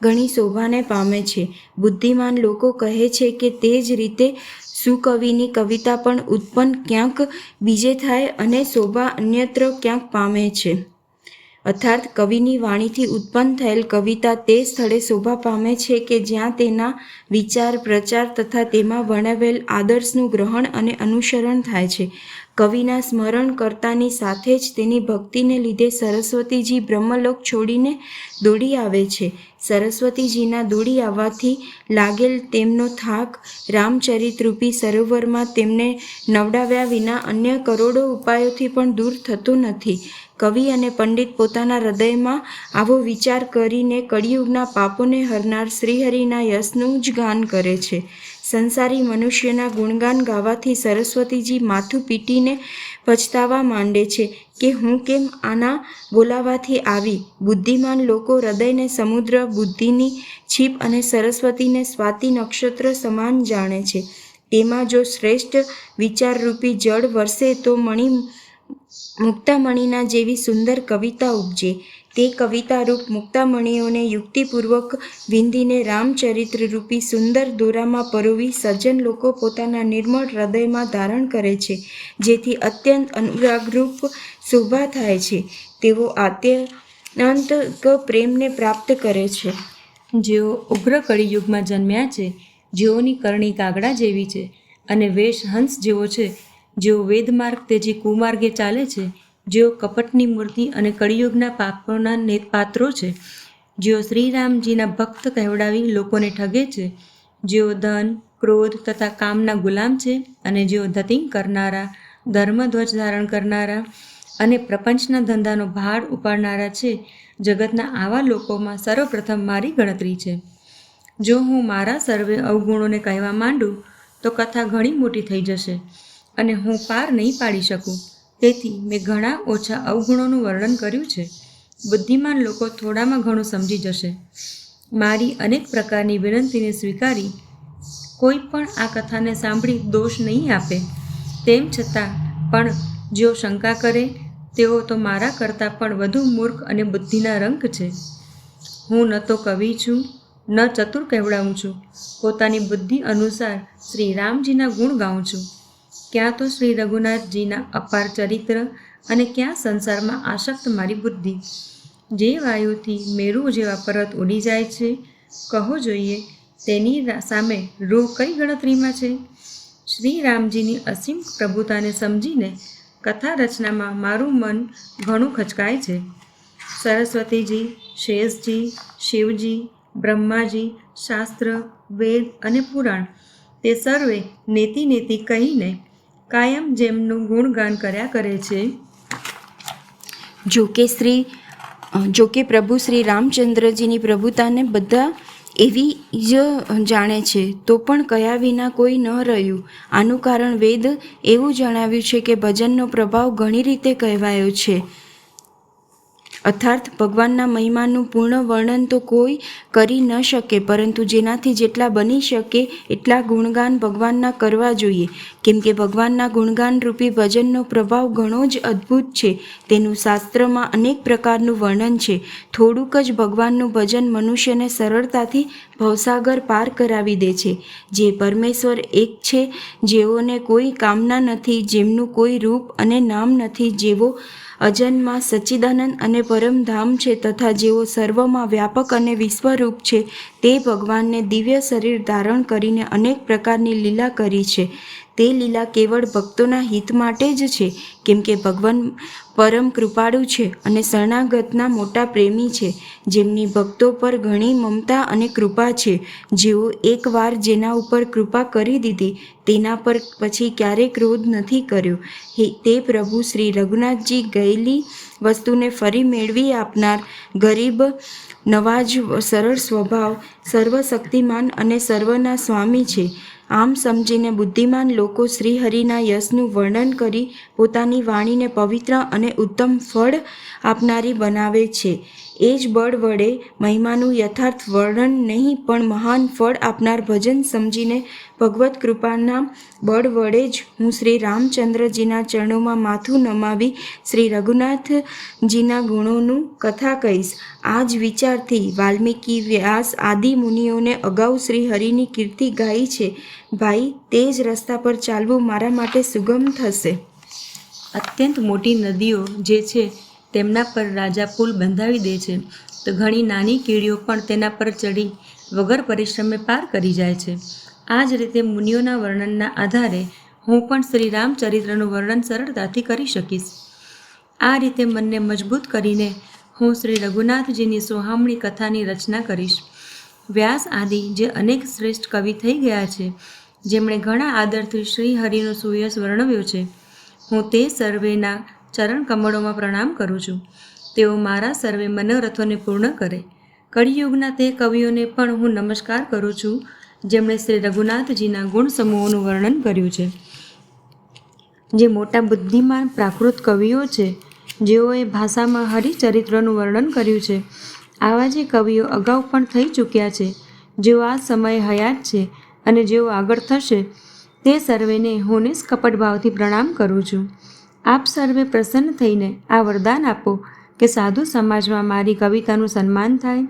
B: ઘણી શોભાને પામે છે. બુદ્ધિમાન લોકો કહે છે કે તે જ રીતે સુકવિની કવિતા પણ ઉત્પન્ન ક્યાંક બીજે થાય અને શોભા અન્યત્ર ક્યાંક પામે છે. અર્થાત કવિની વાણીથી ઉત્પન્ન થયેલ કવિતા તે સ્થળે શોભા પામે છે કે જ્યાં તેના વિચાર, પ્રચાર તથા તેમાં વર્ણવેલ આદર્શનું ગ્રહણ અને અનુસરણ થાય છે. કવિના સ્મરણ કરતાની સાથે જ તેની ભક્તિને લીધે સરસ્વતીજી બ્રહ્મલોક છોડીને દોડી આવે છે. સરસ્વતીજીના દોડી આવવાથી લાગેલ તેમનો થાક રામચરિતરૂપી સરોવરમાં તેમને નવડાવ્યા વિના અન્ય કરોડો ઉપાયોથી પણ દૂર થતો નથી. કવિ અને પંડિત પોતાના હૃદયમાં આવો વિચાર કરીને કળિયુગના પાપોને હરનાર શ્રીહરિના યશનું જ ગાન કરે છે. સંસારી મનુષ્યના ગુણગાન ગાવાથી સરસ્વતીજી માથું પીટીને પછતાવા માંડે છે કે હું કેમ આના બોલાવાથી આવી. બુદ્ધિમાન લોકો હૃદયને સમુદ્ર, બુદ્ધિની છીપ અને સરસ્વતીને સ્વાતિ નક્ષત્ર સમાન જાણે છે. તેમાં જો શ્રેષ્ઠ વિચારરૂપી જળ વરસે તો મુક્તામણીના જેવી સુંદર કવિતા ઉપજે. તે કવિતારૂપ મુક્તામણીઓને યુક્તિપૂર્વક વિંધીને રામચરિત્રરૂપી સુંદર દોરામાં પરોવી સજ્જન લોકો પોતાના નિર્મળ હૃદયમાં ધારણ કરે છે, જેથી અત્યંત અનુરાગરૂપ શોભા થાય છે. તેઓ અંતક પ્રેમને પ્રાપ્ત કરે છે.
A: જેઓ ઉગ્ર કળિયુગમાં જન્મ્યા છે, જેઓની કરણી કાગડા જેવી છે અને વેશ હંસ જેવો છે, જેઓ વેદમાર્ગ તેજી કુમાર્ગે ચાલે છે, જેઓ કપટની મૂર્તિ અને કળિયુગના પાપોના પાત્રો છે, જેઓ શ્રીરામજીના ભક્ત કહેવડાવી લોકોને ઠગે છે, જેઓ ધન, ક્રોધ તથા કામના ગુલામ છે અને જેઓ ધતિંગ કરનારા, ધર્મધ્વજ ધારણ કરનારા અને પ્રપંચના ધંધાનો ભાર ઉપાડનારા છે, જગતના આવા લોકોમાં સર્વપ્રથમ મારી ગણતરી છે. જો હું મારા સર્વે અવગુણોને કહેવા માંડું તો કથા ઘણી મોટી થઈ જશે અને હું પાર નહીં પાડી શકું. તેથી મેં ઘણા ઓછા અવગુણોનું વર્ણન કર્યું છે. બુદ્ધિમાન લોકો થોડામાં ઘણું સમજી જશે. મારી અનેક પ્રકારની વિનંતીને સ્વીકારી કોઈ પણ આ કથાને સાંભળી દોષ નહીં આપે. તેમ છતાં પણ જેઓ શંકા કરે તેઓ તો મારા કરતાં પણ વધુ મૂર્ખ અને બુદ્ધિના રંક છે. હું ન તો કવિ છું, ન ચતુર કહેવડાવું છું. પોતાની બુદ્ધિ અનુસાર શ્રી રામજીના ગુણ ગાઉં છું. ક્યાં તો શ્રી રઘુનાથજીના અપાર ચરિત્ર અને ક્યાં સંસારમાં આસક્ત મારી બુદ્ધિ. જે વાયુથી મેરુ જેવા પર્વત ઉડી જાય છે, કહો જોઈએ તેની સામે રૂ કઈ ગણતરીમાં છે? શ્રી રામજીની અસીમ પ્રભુતાને સમજીને કથા રચનામાં મારું મન ઘણું ખચકાય છે. સરસ્વતીજી, શેષજી, શિવજી, બ્રહ્માજી, શાસ્ત્ર, વેદ અને પુરાણ તે સર્વે નેતિ નેતિ કહીને કાયમ જેમનું ગુણગાન કર્યા કરે છે.
B: જોકે પ્રભુ શ્રી રામચંદ્રજીની પ્રભુતાને બધા એવી જ જાણે છે, તો પણ કયા વિના કોઈ ન રહ્યું. આનું કારણ વેદ એવું જણાવ્યું છે કે ભજનનો પ્રભાવ ઘણી રીતે કહેવાયો છે. અર્થાત ભગવાનના મહિમાનું પૂર્ણ વર્ણન તો કોઈ કરી ન શકે, પરંતુ જેનાથી જેટલા બની શકે એટલા ગુણગાન ભગવાનના કરવા જોઈએ. કેમ કે ભગવાનના ગુણગાન રૂપી ભજનનો પ્રભાવ ઘણો જ અદ્ભુત છે. તેનું શાસ્ત્રમાં અનેક પ્રકારનું વર્ણન છે. થોડુંક જ ભગવાનનું ભજન મનુષ્યને સરળતાથી ભવસાગર પાર કરાવી દે છે. જે પરમેશ્વર એક છે, જેઓને કોઈ કામના નથી, જેમનું કોઈ રૂપ અને નામ નથી, જેવો અજન્મા સચ્ચિદાનંદ અને પરમધામ છે, તથા જેઓ સર્વમાં વ્યાપક અને વિશ્વરૂપ છે, તે ભગવાનને દિવ્ય શરીર ધારણ કરીને અનેક પ્રકારની લીલા કરી છે. તે લીલા કેવળ ભક્તોના હિત માટે જ છે. કેમ કે ભગવાન પરમ કૃપાળુ છે અને શરણાગતના મોટા પ્રેમી છે, જેમની ભક્તો પર ઘણી મમતા અને કૃપા છે. જેઓ એકવાર જેના ઉપર કૃપા કરી દીધી તેના પર પછી ક્યારેય ક્રોધ નથી કર્યો. તે પ્રભુ શ્રી રઘુનાથજી ગયેલી વસ્તુને ફરી મેળવી આપનાર, ગરીબ નવાજ, સરળ સ્વભાવ, સર્વશક્તિમાન અને સર્વના સ્વામી છે. આમ સમજીને બુદ્ધિમાન લોકો શ્રીહરિના યશનું વર્ણન કરી પોતાની વાણીને પવિત્ર અને ઉત્તમ ફળ આપનારી બનાવે છે. એ જ બળ વડે મહિમાનું યથાર્થ વર્ણન નહીં, પણ મહાન ફળ આપનાર ભજન સમજીને ભગવત કૃપાના બળ વડે જ હું શ્રી રામચંદ્રજીના ચરણોમાં માથું નમાવી શ્રી રઘુનાથજીના ગુણોનું કથા કહીશ. આ જ વિચારથી વાલ્મીકી, વ્યાસ આદિ મુનિઓને અગાઉ શ્રી હરિની કીર્તિ ગાઈ છે. ભાઈ, તે જ રસ્તા પર ચાલવું મારા માટે સુગમ થશે.
A: અત્યંત મોટી નદીઓ જે છે તેમના પર રાજા પુલ બંધાવી દે છે, તો ઘણી નાની કીડીઓ પણ તેના પર ચડી વગર પરિશ્રમે પાર કરી જાય છે. આ જ રીતે મુનિઓના વર્ણનના આધારે હું પણ શ્રી રામચરિત્રનું વર્ણન સરળતાથી કરી શકીશ. આ રીતે મનને મજબૂત કરીને હું શ્રી રઘુનાથજીની સોહામણી કથાની રચના કરીશ. વ્યાસ આદિ જે અનેક શ્રેષ્ઠ કવિ થઈ ગયા છે, જેમણે ઘણા આદરથી શ્રી હરિનો સુયશ વર્ણવ્યો છે, હું તે સર્વેના ચરણ કમળોમાં પ્રણામ કરું છું. તેઓ મારા સર્વે મનોરથોને પૂર્ણ કરે. કળિયુગના તે કવિઓને પણ હું નમસ્કાર કરું છું, જેમણે શ્રી રઘુનાથજીના ગુણ સમૂહોનું વર્ણન કર્યું છે. જે મોટા બુદ્ધિમાન પ્રાકૃત કવિઓ છે, જેઓએ ભાષામાં હરિચરિત્રનું વર્ણન કર્યું છે, આવા જે કવિઓ અગાઉ પણ થઈ ચૂક્યા છે, જેઓ આ સમયે હયાત છે અને જેઓ આગળ થશે, તે સર્વેને હું નિષ્કપટ ભાવથી પ્રણામ કરું છું. આપ સર્વે પ્રસન્ન થઈને આ વરદાન આપો કે સાધુ સમાજમાં મારી કવિતાનું સન્માન થાય.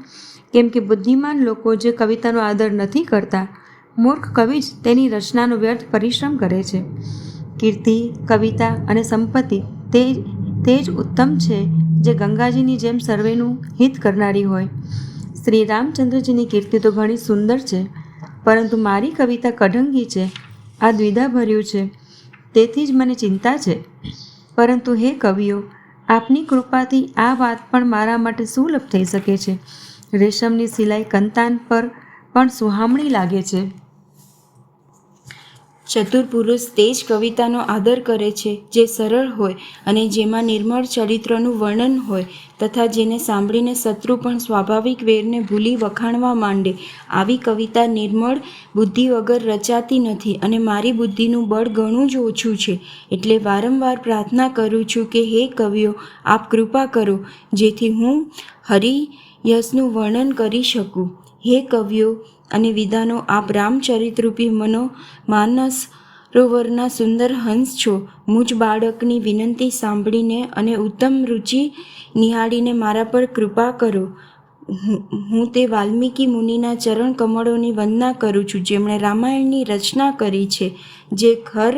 A: કેમ કે બુદ્ધિમાન લોકો જે કવિતાનો આદર નથી કરતા, મૂર્ખ કવિ જ તેની રચનાનો વ્યર્થ પરિશ્રમ કરે છે. કીર્તિ, કવિતા અને સંપત્તિ તે જ ઉત્તમ છે જે ગંગાજીની જેમ સર્વેનું હિત કરનારી હોય. શ્રી રામચંદ્રજીની કીર્તિ તો ઘણી સુંદર છે, પરંતુ મારી કવિતા કઢંગી છે, આ દ્વિધાભર્યું છે, તેથી જ મને ચિંતા છે. પરંતુ હે કવિઓ, આપની કૃપાથી આ વાત પણ મારા માટે સુલભ થઈ શકે છે. રેશમની સિલાઈ કંતાન પર પણ સુહામણી લાગે છે.
B: ચતુર પુરુષ તે જ કવિતાનો આદર કરે છે જે સરળ હોય અને જેમાં નિર્મળ ચરિત્રનું વર્ણન હોય, તથા જેને સાંભળીને શત્રુ પણ સ્વાભાવિક વેરને ભૂલી વખાણવા માંડે. આવી કવિતા નિર્મળ બુદ્ધિ વગર રચાતી નથી અને મારી બુદ્ધિનું બળ ઘણું જ ઓછું છે. એટલે વારંવાર પ્રાર્થના કરું છું કે હે કવિઓ, આપ કૃપા કરો જેથી હું હરિયશનું વર્ણન કરી શકું. હે કવિઓ અને વિદ્વાનો, આપ રામચરિતરૂપી માનસ સરોવરના સુંદર હંસ છો. મુજ બાળકની વિનંતી સાંભળીને અને ઉત્તમ રુચિ નિહાળીને મારા પર કૃપા કરો. હું તે વાલ્મીકી મુનિના ચરણ કમળોની વંદના કરું છું, જેમણે રામાયણની રચના કરી છે, જે ખર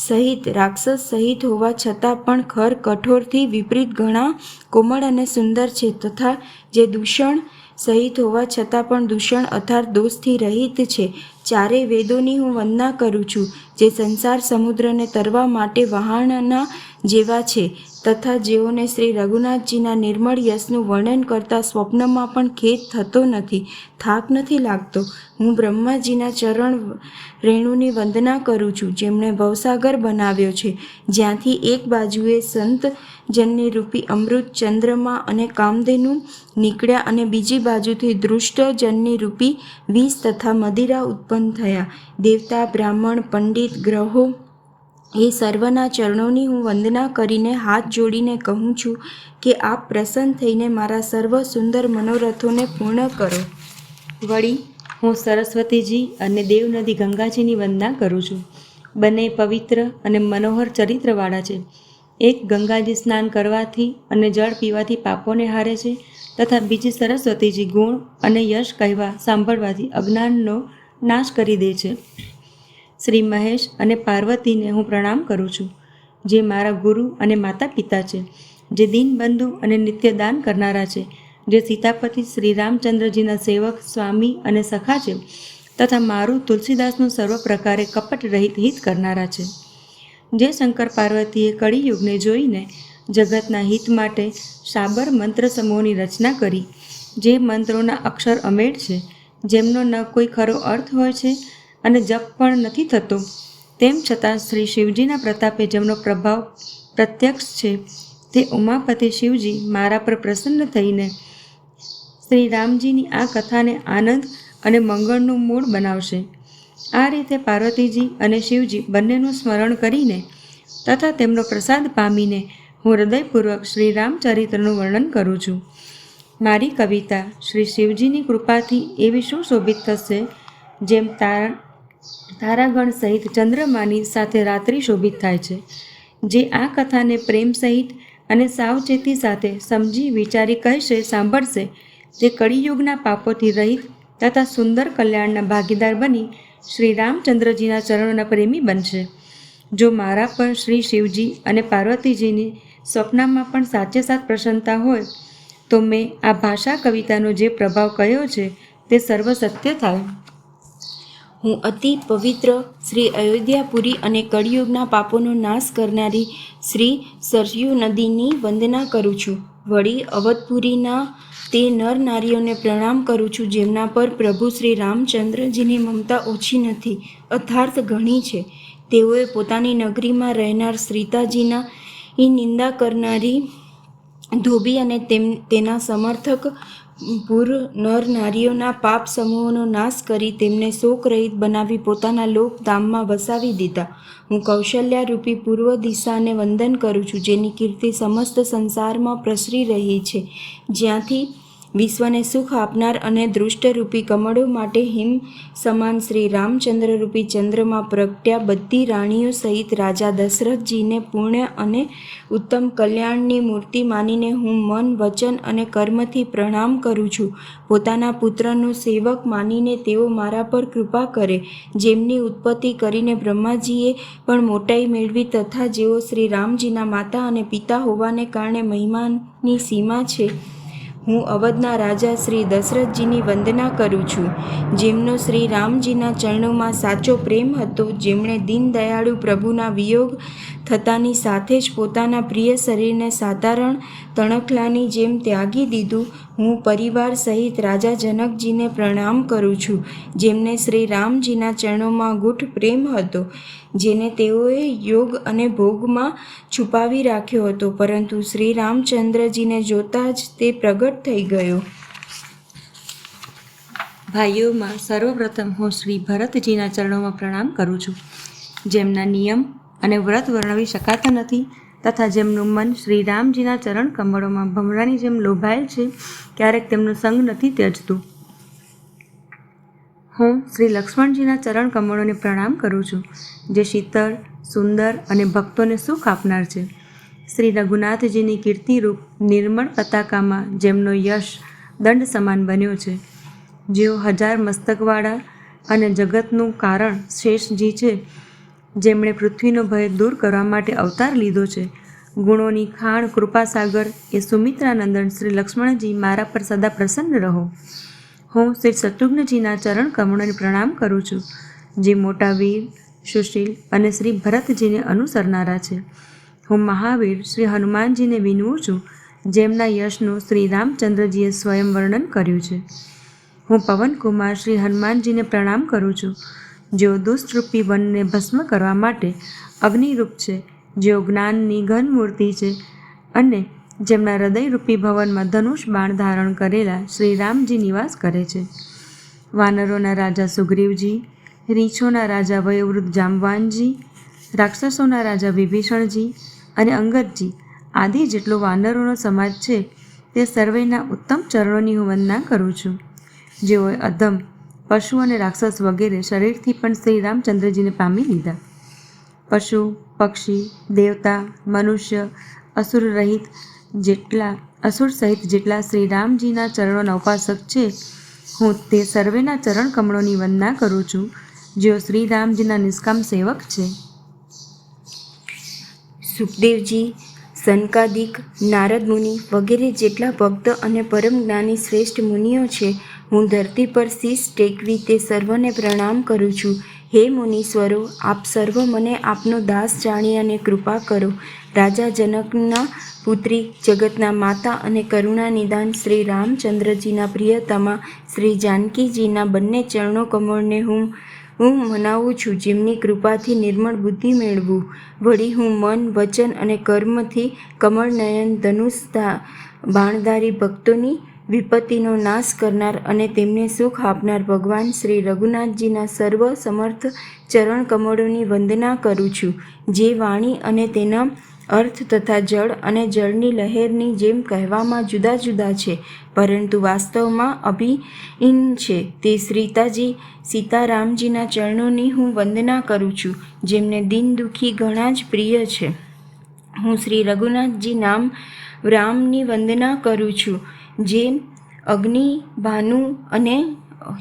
B: સહિત રાક્ષસ સહિત હોવા છતાં પણ ખર કઠોરથી વિપરીત ઘણા કોમળ અને સુંદર છે, તથા જે દૂષણ સહિત હોવા છતાં પણ દૂષણ અર્થાત દોષથી રહિત છે. ચારેય વેદોની હું વંદના કરું છું, જે સંસાર સમુદ્રને તરવા માટે વહાણના જેવા છે, તથા જેઓને શ્રી રઘુનાથજીના નિર્મળ યશનું વર્ણન કરતા સ્વપ્નમાં પણ ખેદ થતો નથી, થાક નથી લાગતો. હું બ્રહ્માજીના ચરણ રેણુની વંદના કરું છું, જેમણે ભવસાગર બનાવ્યો છે, જ્યાંથી એક બાજુએ સંત જનની રૂપી અમૃત, ચંદ્રમા અને કામધેનુ નીકળ્યા અને બીજી બાજુથી દૃષ્ટ જનની રૂપી વિષ તથા મદિરા ઉત્પન્ન થયા. દેવતા, બ્રાહ્મણ, પંડિત, ગ્રહો એ સર્વના ચરણોની હું વંદના કરીને હાથ જોડીને કહું છું કે આપ પ્રસન્ન થઈને મારા સર્વ સુંદર મનોરથોને પૂર્ણ કરો.
A: વળી હું સરસ્વતીજી અને દેવનદી ગંગાજીની વંદના કરું છું. બંને પવિત્ર અને મનોહર ચરિત્રવાળા છે. એક ગંગાજી સ્નાન કરવાથી અને જળ પીવાથી પાપોને હારે છે, તથા બીજી સરસ્વતીજી ગુણ અને યશ કહેવા સાંભળવાથી અજ્ઞાનનો નાશ કરી દે છે. શ્રી મહેશ અને પાર્વતીને હું પ્રણામ કરું છું, જે મારા ગુરુ અને માતા પિતા છે, જે દીનબંધુ અને નિત્ય દાન કરનારા છે, જે સીતાપતિ શ્રી રામચંદ્રજીના સેવક, સ્વામી અને સખા છે, તથા મારું તુલસીદાસનું સર્વ પ્રકારે કપટ રહિત હિત કરનારા છે. જે શંકર પાર્વતીએ કળિયુગને જોઈને જગતના હિત માટે સાબર મંત્ર સમૂહોની રચના કરી, જે મંત્રોના અક્ષર અમેળ છે, જેમનો ન કોઈ ખરો અર્થ હોય છે અને જપ પણ નથી થતો, તેમ છતાં શ્રી શિવજીના પ્રતાપે જેમનો પ્રભાવ પ્રત્યક્ષ છે, તે ઉમાપતિ શિવજી મારા પર પ્રસન્ન થઈને શ્રી રામજીની આ કથાને આનંદ અને મંગળનું મૂળ બનાવશે. આ રીતે પાર્વતીજી અને શિવજી બંનેનું સ્મરણ કરીને તથા તેમનો પ્રસાદ પામીને હું હૃદયપૂર્વક શ્રી રામચરિત્રનું વર્ણન કરું છું. મારી કવિતા શ્રી શિવજીની કૃપાથી એવી સુશોભિત થશે, જેમ તારાગણ સહિત ચંદ્રમાની સાથે રાત્રિ શોભિત થાય છે. જે આ કથાને પ્રેમ સહિત અને સાવચેતી સાથે સમજી વિચારી કહેશે, સાંભળશે, તે કળિયુગના પાપોથી રહિત તથા સુંદર કલ્યાણના ભાગીદાર બની શ્રી રામચંદ્રજીના ચરણોના પ્રેમી બનશે. જો મારા પર શ્રી શિવજી અને પાર્વતીજીની સ્વપ્નમાં પણ સાચે સાચ પ્રસન્નતા હોય, તો મેં આ ભાષા કવિતાનો જે પ્રભાવ કહ્યો છે તે સર્વ સત્ય થાય.
B: હું અતિ પવિત્ર શ્રી અયોધ્યાપુરી અને કળિયુગના પાપોનો નાશ કરનારી શ્રી સરયુ નદીની વંદના કરું છું. વળી અવધપુરીના તે નર નારીઓને પ્રણામ કરું છું, જેમના પર પ્રભુ શ્રી રામચંદ્રજીની મમતા ઓછી નથી, અર્થાત ઘણી છે. તેઓએ પોતાની નગરીમાં રહેનાર સીતાજીના નિંદા કરનારી ધોબી અને તેના સમર્થક પૂર નર નારીઓના પાપ સમૂહોનો નાશ કરી તેમને શોકરહિત બનાવી પોતાના લોકધામમાં વસાવી દીધા. હું કૌશલ્યારૂપી પૂર્વ દિશાને વંદન કરું છું, જેની કીર્તિ સમસ્ત સંસારમાં પ્રસરી રહી છે, જ્યાંથી વિશ્વને સુખ આપનાર અને દૃષ્ટરૂપી કમળો માટે હિમ સમાન શ્રી રામચંદ્રરૂપી ચંદ્રમાં પ્રગટ્યા બધી રાણીઓ સહિત રાજા દશરથજીને પૂર્ણ અને ઉત્તમ કલ્યાણની મૂર્તિ માનીને હું મન, વચન અને કર્મથી પ્રણામ કરું છું. પોતાના પુત્રનો સેવક માનીને તેઓ મારા પર કૃપા કરે, જેમની ઉત્પત્તિ કરીને બ્રહ્માજીએ પણ મોટાઈ મેળવી તથા જેઓ શ્રી રામજીના માતા અને પિતા હોવાને કારણે મહિમાની સીમા છે. હું અવધના રાજા શ્રી દશરથજીની વંદના કરું છું, જેમનો શ્રી રામજીના ચરણોમાં સાચો પ્રેમ હતો, જેમણે દીનદયાળુ પ્રભુના વિયોગ થતાની સાથે જ પોતાના પ્રિય શરીરને સાધારણ તણખલાની જેમ ત્યાગી દીધું. હું પરિવાર સહિત રાજા જનકજીને પ્રણામ કરું છું, જેમને શ્રી રામજીના ચરણોમાં ગૂઢ પ્રેમ હતો, જેને તેઓએ યોગ અને ભોગમાં છુપાવી રાખ્યો હતો, પરંતુ શ્રી રામચંદ્રજીને જોતા જ તે પ્રગટ થઈ ગયો.
A: ભાઈઓમાં સર્વપ્રથમ હું શ્રી ભરતજીના ચરણોમાં પ્રણામ કરું છું, જેમના નિયમ અને વ્રત વર્ણવી શકાતા નથી તથા જેમનું મન શ્રી રામજીના ચરણ કમળોમાં ભમરાની જેમ લોભાયેલ છે, ક્યારેક તેમનો સંગ નથી ત્યજતું. હું શ્રી લક્ષ્મણજીના ચરણ કમળોને પ્રણામ કરું છું, જે શીતળ, સુંદર અને ભક્તોને સુખ આપનાર છે. શ્રી રઘુનાથજીની કીર્તિરૂપ નિર્મળ પતાકામાં જેમનો યશ દંડ સમાન બન્યો છે, જેઓ 1000 મસ્તકવાળા અને જગતનું કારણ શેષજી છે, જેમણે પૃથ્વીનો ભય દૂર કરવા માટે અવતાર લીધો છે. ગુણોની ખાણ કૃપાસાગર એ સુમિત્રાનંદન શ્રી લક્ષ્મણજી મારા પર સદા પ્રસન્ન રહો. હું શ્રી શત્રુઘ્નજીના ચરણ કમળોને પ્રણામ કરું છું, જે મોટા વીર, સુશીલ અને શ્રી ભરતજીને અનુસરનારા છે. હું મહાવીર શ્રી હનુમાનજીને વિનવું છું, જેમના યશનું શ્રી રામચંદ્રજીએ સ્વયં વર્ણન કર્યું છે. હું પવનકુમાર શ્રી હનુમાનજીને પ્રણામ કરું છું, જેઓ દુષ્ટરૂપી વનને ભસ્મ કરવા માટે અગ્નિરૂપ છે, જેઓ જ્ઞાનની ઘન મૂર્તિ છે અને જેમના હૃદયરૂપી ભવનમાં ધનુષ બાણ ધારણ કરેલા શ્રી રામજી નિવાસ કરે છે. વાનરોના રાજા સુગ્રીવજી, રીંછોના રાજા વયોવૃદ્ધ જાંબવાનજી, રાક્ષસોના રાજા વિભીષણજી અને અંગદજી આદિ જેટલો વાનરોનો સમાજ છે, તે સર્વેના ઉત્તમ ચરણોની હું વંદના કરું છું, જેઓએ અધમ, પશુ અને રાક્ષસ વગેરે શરીરથી પણ શ્રી રામચંદ્રજીને પામી લીધા. પશુ, પક્ષી, દેવતા, મનુષ્ય, અસુર સહિત જેટલા શ્રી રામજીના ચરણોના ઉપાસક છે, હું તે સર્વેના ચરણ કમળોની વંદના કરું છું, જેઓ શ્રી રામજીના નિષ્કામ સેવક છે.
B: સુખદેવજી, સનકાદિક, નારદ મુનિ વગેરે જેટલા ભક્ત અને પરમ જ્ઞાની શ્રેષ્ઠ મુનિઓ છે, હું ધરતી પર શીશ ટેકવી તે સર્વને પ્રણામ કરું છું. હે મુનીશ્વરો, આપ સર્વ મને આપનો દાસ જાણી અને કૃપા કરો. રાજા જનકના પુત્રી, જગતના માતા અને કરુણા નિદાન શ્રી રામચંદ્રજીના પ્રિયતમા શ્રી જાનકીજીના બંને ચરણો કમળને હું મનાવું છું, જેમની કૃપાથી નિર્મળ બુદ્ધિ મેળવું. વળી હું મન, વચન અને કર્મથી કમળનયન ધનુષ બાણધારી ભક્તોની વિપત્તિનો નાશ કરનાર અને તેમને સુખ આપનાર ભગવાન શ્રી રઘુનાથજીના સર્વ સમર્થ ચરણ કમળોની વંદના કરું છું, જે વાણી અને તેના અર્થ તથા જળ અને જળની લહેરની જેમ કહેવામાં જુદા જુદા છે, પરંતુ વાસ્તવમાં અભિન્ન છે. તે સીતારામજીના ચરણોની હું વંદના કરું છું, જેમને દીન દુઃખી ઘણા જ પ્રિય છે. હું શ્રી રઘુનાથજી નામ રામની વંદના કરું છું, જે અગ્નિ, ભાનુ અને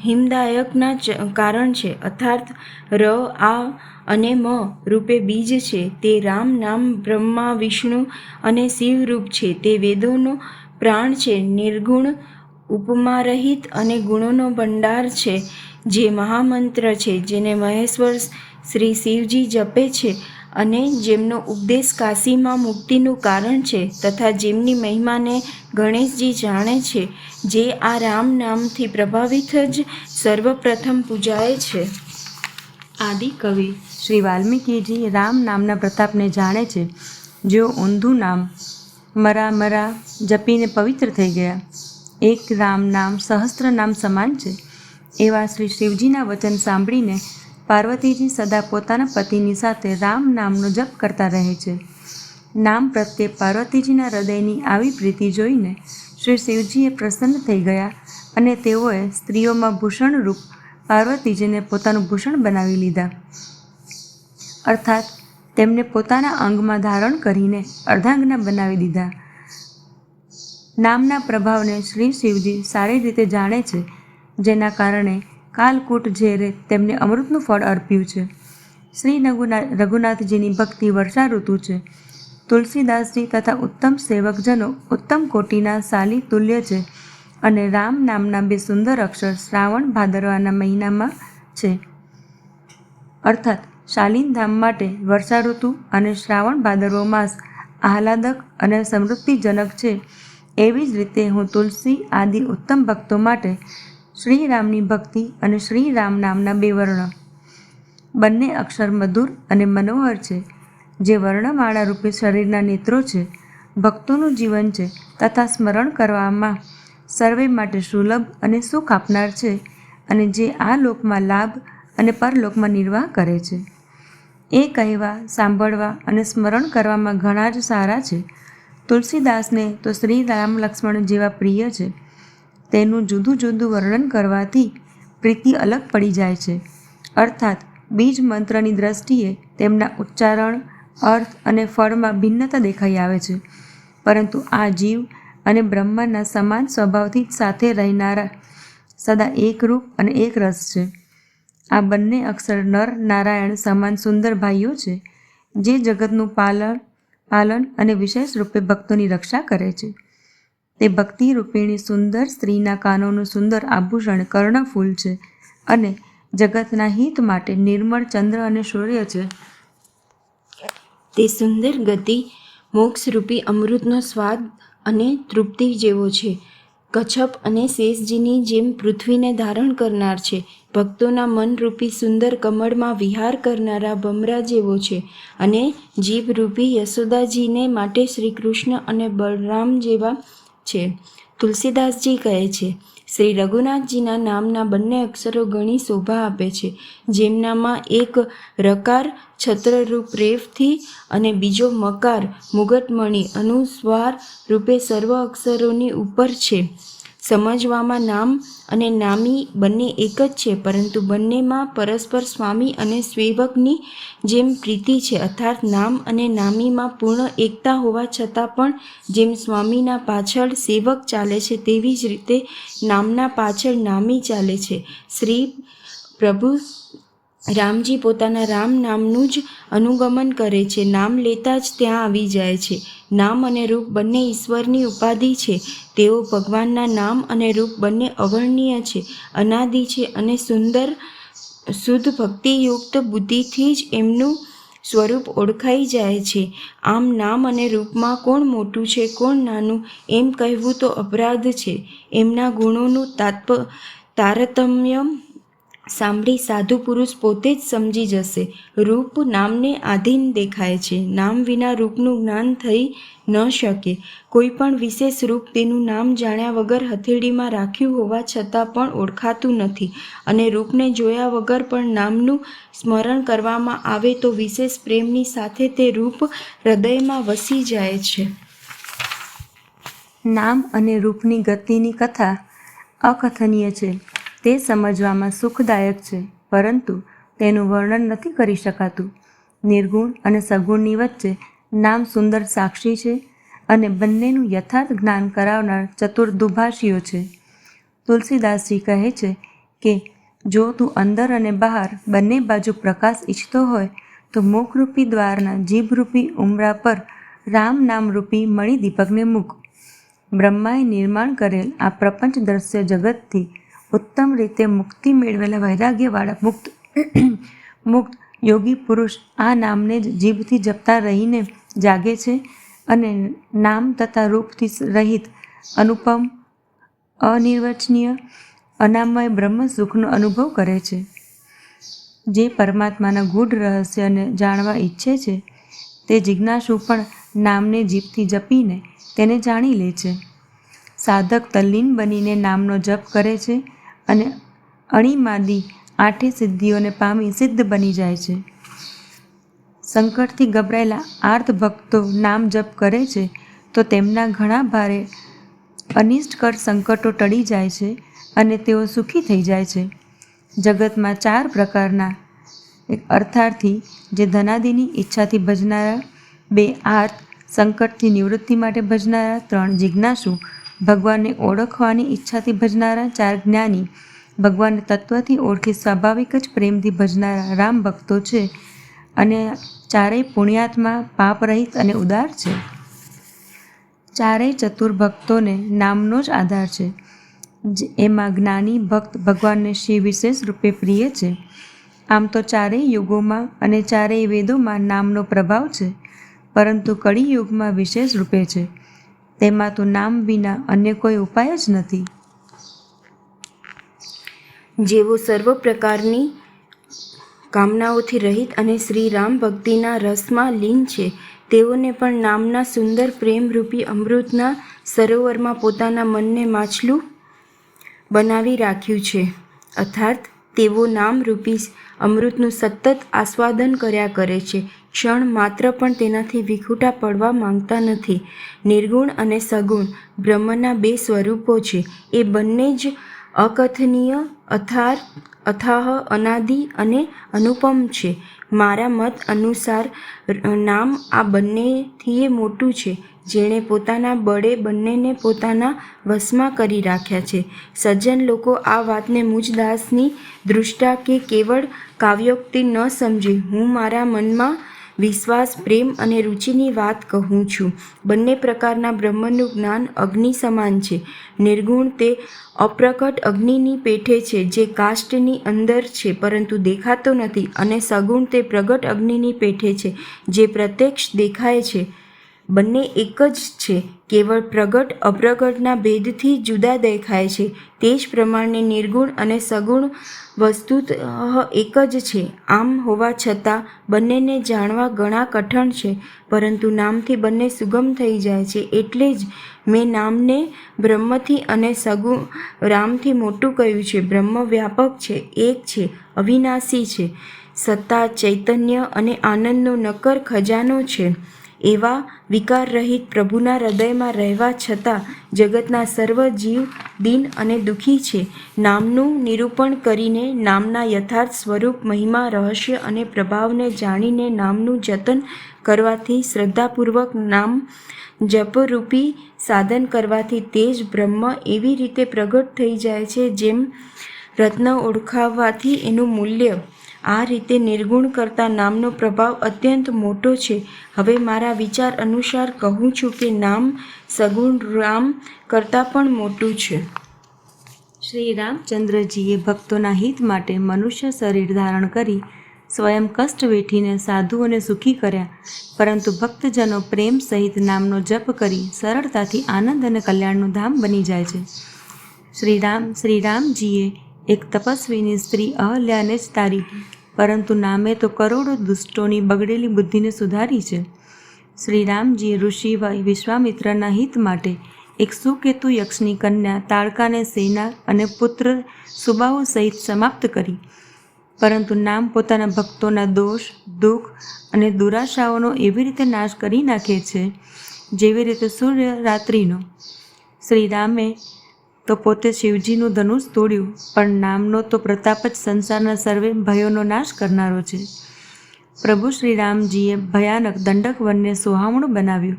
B: હિમદાયકના કારણ છે, અર્થાત ર, આ અને મ રૂપે બીજ છે. તે રામ નામ બ્રહ્મા, વિષ્ણુ અને શિવ રૂપ છે. તે વેદોનો પ્રાણ છે, નિર્ગુણ, ઉપમારહિત અને ગુણોનો ભંડાર છે, જે મહામંત્ર છે, જેને મહેશ્વર શ્રી શિવજી જપે છે અને જેમનો ઉપદેશ કાશીમાં મુક્તિનું કારણ છે તથા જેમની મહિમાને ગણેશજી જાણે છે, જે આ રામ નામથી પ્રભાવિત જ સર્વપ્રથમ પૂજાય છે.
A: આદિ કવિ શ્રી વાલ્મીકીજી રામ નામના પ્રતાપને જાણે છે, જેઓ ઊંધું નામ મરા જપીને પવિત્ર થઈ ગયા. એક રામ નામ સહસ્ત્ર નામ સમાન છે, એવા શ્રી શિવજીના વચન સાંભળીને પાર્વતીજી સદા પોતાના પતિની સાથે રામ નામનો જપ કરતા રહે છે. નામ પ્રત્યે પાર્વતીજીના હૃદયની આવી પ્રીતિ જોઈને શ્રી શિવજીએ પ્રસન્ન થઈ ગયા અને તેઓએ સ્ત્રીઓમાં ભૂષણરૂપ પાર્વતીજીને પોતાનું ભૂષણ બનાવી લીધા, અર્થાત તેમને પોતાના અંગમાં ધારણ કરીને અર્ધાંગના બનાવી દીધા. નામના પ્રભાવને શ્રી શિવજી સારી રીતે જાણે છે, જેના કારણે કાલકૂટ ઝેરે તેમને અમૃતનું ફળ અર્પ્યું છે. શ્રી રઘુનાથજીની ભક્તિ વર્ષા ઋતુ છે. તુલસીદાસજી તથા ઉત્તમ સેવકજનો ઉત્તમ કોટીના સાલી તુલ્ય છે અને રામ નામના 2 સુંદર અક્ષર શ્રાવણ ભાદરવાના મહિનામાં છે. અર્થાત શાલીન ધામ માટે વર્ષા ઋતુ અને શ્રાવણ ભાદરવો માસ આહલાદક અને સમૃદ્ધિજનક છે. એવી જ રીતે હું તુલસી આદિ ઉત્તમ ભક્તો માટે શ્રી રામની ભક્તિ અને શ્રી રામ નામના 2 વર્ણ, બંને અક્ષર મધુર અને મનોહર છે, જે વર્ણમાળા રૂપે શરીરના નેત્રો છે, ભક્તોનું જીવન છે તથા સ્મરણ કરવામાં સર્વે માટે સુલભ અને સુખ આપનાર છે અને જે આ લોકમાં લાભ અને પરલોકમાં નિર્વાહ કરે છે. એ કહેવા, સાંભળવા અને સ્મરણ કરવામાં ઘણા જ સારા છે. તુલસીદાસને તો શ્રી રામ લક્ષ્મણ જેવા પ્રિય છે. તેનું જુદું જુદું વર્ણન કરવાથી પ્રીતિ અલગ પડી જાય છે. અર્થાત બીજ મંત્રની દ્રષ્ટિએ તેમના ઉચ્ચારણ, અર્થ અને ફળમાં ભિન્નતા દેખાઈ આવે છે, પરંતુ આ જીવ અને બ્રહ્માના સમાન સ્વભાવથી સાથે રહેનારા સદા એક રૂપ અને એક રસ છે. આ બંને અક્ષર નર નારાયણ સમાન સુંદર ભાઈઓ છે, જે જગતનું પાલન અને વિશેષ રૂપે ભક્તોની રક્ષા કરે છે. તે ભક્તિ રૂપિણી સુંદર સ્ત્રીના કાનોનું સુંદર આભૂષણ કર્ણફૂલ છે અને જગતના હિત માટે નિર્મળ ચંદ્ર અને સૂર્ય છે.
B: તે સુંદર ગતિ મોક્ષરૂપી અમૃતનો સ્વાદ અને તૃપ્તિ જેવો છે. કચ્છપ અને શેષજીની જેમ પૃથ્વીને ધારણ કરનાર છે. ભક્તોના મનરૂપી સુંદર કમળમાં વિહાર કરનારા ભમરા જેવો છે અને જીભરૂપી યશોદાજીને માટે શ્રી કૃષ્ણ અને બલરામ જેવા છે. તુલસીદાસજી કહે છે, શ્રી રઘુનાથજીના નામના બંને અક્ષરો ઘણી શોભા આપે છે. જેમનામાં એક રકાર છત્રરૂપ રેફથી અને બીજો મકાર મુગટમણી અનુસ્વાર રૂપે સર્વ અક્ષરોની ઉપર છે. સમજવામાં નામ અને નામી બંને એક જ છે, પરંતુ બંનેમાં પરસ્પર સ્વામી અને સેવકની જેમ પ્રીતિ છે. અર્થાત નામ અને નામીમાં પૂર્ણ એકતા હોવા છતાં પણ જેમ સ્વામીના પાછળ સેવક ચાલે છે, તેવી જ રીતે નામના પાછળ નામી ચાલે છે. શ્રી પ્રભુ રામજી પોતાના રામ નામનું જ અનુગમન કરે છે. નામ લેતા જ ત્યાં આવી જાય છે. નામ અને રૂપ બંને ઈશ્વરની ઉપાધિ છે. તેઓ ભગવાનના નામ અને રૂપ બંને અવર્ણનીય છે, અનાદિ છે અને સુંદર શુદ્ધ ભક્તિયુક્ત બુદ્ધિથી જ એમનું સ્વરૂપ ઓળખાઈ જાય છે. આમ નામ અને રૂપમાં કોણ મોટું છે, કોણ નાનું, એમ કહેવું તો અપરાધ છે. એમના ગુણોનું તારતમ્ય સાંભળી સાધુ પુરુષ પોતે જ સમજી જશે. રૂપ નામને આધીન દેખાય છે. નામ વિના રૂપનું જ્ઞાન થઈ ન શકે. કોઈ પણ વિશેષ રૂપ તેનું નામ જાણ્યા વગર હથેળીમાં રાખ્યું હોવા છતાં પણ ઓળખાતું નથી, અને રૂપને જોયા વગર પણ નામનું સ્મરણ કરવામાં આવે તો વિશેષ પ્રેમની સાથે તે રૂપ હૃદયમાં વસી જાય છે.
A: નામ અને રૂપની ગતિની કથા અકથનીય છે. તે સમજવામાં સુખદાયક છે, પરંતુ તેનું વર્ણન નથી કરી શકાતું. નિર્ગુણ અને સગુણની વચ્ચે નામ સુંદર સાક્ષી છે અને બંનેનું યથાર્થ જ્ઞાન કરાવનાર ચતુર દુભાષીઓ છે. તુલસીદાસજી કહે છે કે જો તું અંદર અને બહાર બંને બાજુ પ્રકાશ ઈચ્છતો હોય તો મુખરૂપી દ્વારના જીભરૂપી ઉમરા પર રામ નામરૂપી મણિદીપકને મૂક. બ્રહ્માએ નિર્માણ કરેલ આ પ્રપંચ દ્રશ્ય જગતથી ઉત્તમ રીતે મુક્તિ મેળવેલા વૈરાગ્યવાળા મુક્ત યોગી પુરુષ આ નામને જ જીભથી જપતા રહીને જાગે છે અને નામ તથા રૂપથી રહિત અનુપમ, અનિર્વચનીય, અનામય બ્રહ્મ સુખનો અનુભવ કરે છે. જે પરમાત્માના ગૂઢ રહસ્યને જાણવા ઈચ્છે છે તે જિજ્ઞાસુ પણ નામને જીભથી જપીને તેને જાણી લે છે. સાધક તલ્લીન બનીને નામનો જપ કરે છે અને અણીમાદી 8 સિદ્ધિઓને પામી સિદ્ધ બની જાય છે. સંકટથી ગભરાયેલા આર્ત ભક્તો નામ જપ કરે છે તો તેમના ઘણા ભારે અનિષ્ટકર સંકટો ટળી જાય છે અને તેઓ સુખી થઈ જાય છે. જગતમાં 4 પ્રકારના એક અર્થાર્થી, જે ધનાદિની ઈચ્છાથી ભજનારા, 2 આર્ત, સંકટથી નિવૃત્તિ માટે ભજનારા, 3 જિજ્ઞાસુ, ભગવાનને ઓળખવાની ઈચ્છાથી ભજનારા, 4 જ્ઞાની, ભગવાનને તત્વથી ઓળખી સ્વાભાવિક જ પ્રેમથી ભજનારા રામ ભક્તો છે. અને 4 પુણ્યાત્મા, પાપરહિત અને ઉદાર છે. 4 ચતુર ભક્તોને નામનો જ આધાર છે. એમાં જ્ઞાની ભક્ત ભગવાનને શિવ વિશેષ રૂપે પ્રિય છે. આમ તો 4 યુગોમાં અને 4 વેદોમાં નામનો પ્રભાવ છે, પરંતુ કળિયુગમાં વિશેષ રૂપે છે. તેમાં તો નામ વિના અન્ય કોઈ ઉપાય જ નથી.
B: જેઓ સર્વ પ્રકારની કામનાઓથી રહિત અને શ્રી રામ ભક્તિના રસમાં લીન છે, તેઓને પણ નામના સુંદર પ્રેમરૂપી અમૃતના સરોવરમાં પોતાના મનને માછલું બનાવી રાખ્યું છે. અર્થાત તેઓ નામરૂપી અમૃતનું સતત આસ્વાદન કર્યા કરે છે. ક્ષણ માત્ર પણ તેનાથી વિખૂટા પડવા માંગતા નથી. નિર્ગુણ અને સગુણ બ્રહ્મના 2 સ્વરૂપો છે. એ બંને જ અકથનીય, અથાહ, અનાદિ અને અનુપમ છે. મારા મત અનુસાર નામ આ બંનેથી મોટું છે, જેણે પોતાના બળે બંનેને પોતાના વશમાં કરી રાખ્યા છે. સજ્જન લોકો આ વાતને મુજદાસની દૃષ્ટા કે કેવળ કાવ્યોક્તિ ન સમજી હું મારા મનમાં વિશ્વાસ, પ્રેમ અને રુચિની વાત કહું છું. બંને પ્રકારના બ્રહ્મનું જ્ઞાન અગ્નિ સમાન છે. નિર્ગુણ તે અપ્રકટ અગ્નિની પેઠે છે, જે કાષ્ઠની અંદર છે પરંતુ દેખાતો નથી, અને સગુણ તે પ્રગટ અગ્નિની પેઠે છે, જે પ્રત્યક્ષ દેખાય છે. બંને એક જ છે, કેવળ પ્રગટ અપ્રગટના ભેદથી જુદા દેખાય છે. તે જ પ્રમાણે નિર્ગુણ અને સગુણ વસ્તુતઃ એક જ છે. આમ હોવા છતાં બંનેને જાણવા ઘણા કઠણ છે, પરંતુ નામથી બંને સુગમ થઈ જાય છે. એટલે જ મેં નામને બ્રહ્મથી અને સગુણ રામથી મોટું કહ્યું છે. બ્રહ્મ વ્યાપક છે, એક છે, અવિનાશી છે, સત્તા, ચૈતન્ય અને આનંદનો નક્કર ખજાનો છે. એવા વિકાર રહિત પ્રભુના હૃદયમાં રહેવા છતાં જગતના સર્વ જીવ દીન અને દુઃખી છે. નામનું નિરૂપણ કરીને, નામના યથાર્થ સ્વરૂપ, મહિમા, રહસ્ય અને પ્રભાવને જાણીને નામનું જતન કરવાથી, શ્રદ્ધાપૂર્વક નામ જપરૂપી સાધન કરવાથી તે જ બ્રહ્મ એવી રીતે પ્રગટ થઈ જાય છે, જેમ રત્ન ઓળખાવવાથી એનું મૂલ્ય. આ રીતે નિર્ગુણ કરતાં નામનો પ્રભાવ અત્યંત મોટો છે. હવે મારા વિચાર અનુસાર કહું છું કે નામ સગુણ રામ કરતાં પણ મોટું છે.
A: શ્રી રામચંદ્રજીએ ભક્તોના હિત માટે મનુષ્ય શરીર ધારણ કરી સ્વયં કષ્ટ વેઠીને સાધુઓને સુખી કર્યા, પરંતુ ભક્તજનો પ્રેમ સહિત નામનો જપ કરી સરળતાથી આનંદ અને કલ્યાણનું ધામ બની જાય છે. શ્રી રામજીએ એક તપસ્વીની સ્ત્રી અહલ્યાને જ તારી, પરંતુ નામે તો કરોડો દુષ્ટોની બગડેલી બુદ્ધિને સુધારી છે. શ્રી રામજીએ ઋષિ વિશ્વામિત્રના હિત માટે એક સુકેતુ યક્ષની કન્યા તાડકાને સેના અને પુત્ર સુબાહુ સહિત સમાપ્ત કરી, પરંતુ નામ પોતાના ભક્તોના દોષ, દુઃખ અને દુરાશાઓનો એવી રીતે નાશ કરી નાખે છે, જેવી રીતે સૂર્ય રાત્રિનો. શ્રી રામે તો પોતે શિવજીનું ધનુષ તોડ્યું, પણ નામનો તો પ્રતાપ જ સંસારના સર્વે ભયોનો નાશ કરનારો છે. પ્રભુ શ્રી રામજીએ ભયાનક દંડક વનને સોહામણું બનાવ્યું,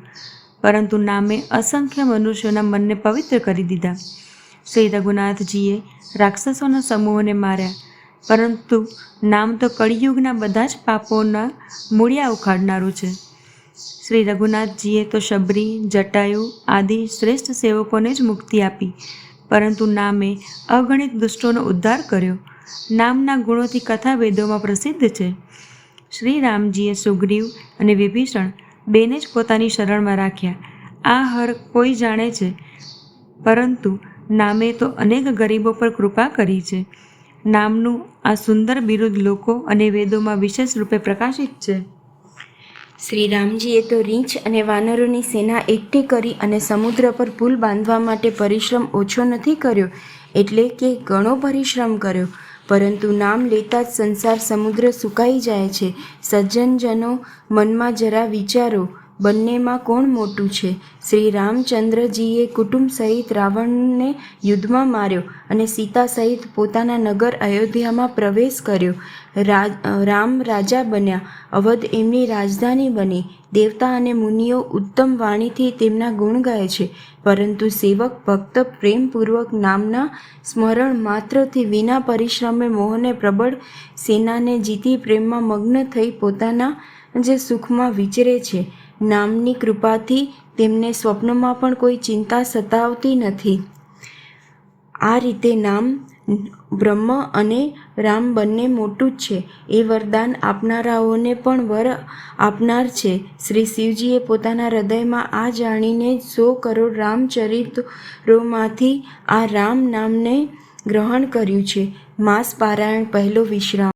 A: પરંતુ નામે અસંખ્ય મનુષ્યોના મનને પવિત્ર કરી દીધા. શ્રી રઘુનાથજીએ રાક્ષસોના સમૂહોને માર્યા, પરંતુ નામ તો કળિયુગના બધા જ પાપોના મૂળિયા ઉખાડનારું છે. શ્રી રઘુનાથજીએ તો શબરી, જટાયુ આદિ શ્રેષ્ઠ સેવકોને જ મુક્તિ આપી, પરંતુ નામે અગણિત દુષ્ટોનો ઉદ્ધાર કર્યો. નામના ગુણોથી કથા વેદોમાં પ્રસિદ્ધ છે. શ્રી રામજીએ સુગ્રીવ અને વિભીષણ બેને જ પોતાની શરણમાં રાખ્યા. આ હર કોઈ જાણે છે, પરંતુ નામે તો અનેક ગરીબો પર કૃપા કરી છે. નામનું આ સુંદર બિરુદ લોકો અને વેદોમાં વિશેષ રૂપે પ્રકાશિત છે.
B: શ્રી રામજીએ તો રીંછ અને વાનરોની સેના એકઠી કરી અને સમુદ્ર પર પુલ બાંધવા માટે પરિશ્રમ ઓછો નથી કર્યો, એટલે કે ઘણો પરિશ્રમ કર્યો, પરંતુ નામ લેતા જ સંસાર સમુદ્ર સુકાઈ જાય છે. સજ્જનજનો, મનમાં જરા વિચારો, બંનેમાં કોણ મોટું છે? શ્રી રામચંદ્રજીએ કુટુંબ સહિત રાવણને યુદ્ધમાં માર્યો અને સીતા સહિત પોતાના નગર અયોધ્યામાં પ્રવેશ કર્યો. રામ રાજા બન્યા, અવધ એમની રાજધાની બની. દેવતા અને મુનિઓ ઉત્તમ વાણીથી તેમના ગુણ ગાય છે, પરંતુ સેવક ભક્ત પ્રેમપૂર્વક નામના સ્મરણ માત્રથી વિના પરિશ્રમે મોહને પ્રબળ સેનાને જીતી પ્રેમમાં મગ્ન થઈ પોતાના જે સુખમાં વિચરે છે. નામની કૃપાથી તેમને સ્વપ્નમાં પણ કોઈ ચિંતા સતાવતી નથી. આ રીતે નામ બ્રહ્મ અને રામ બંને મોટું જ છે એ વરદાન આપનારાઓને પણ વર આપનાર છે. શ્રી શિવજીએ પોતાના હૃદયમાં આ જાણીને 100 કરોડ રામચરિતોમાંથી આ રામ નામને ગ્રહણ કર્યું છે. માસ પારાયણ પહેલો વિશ્રામ.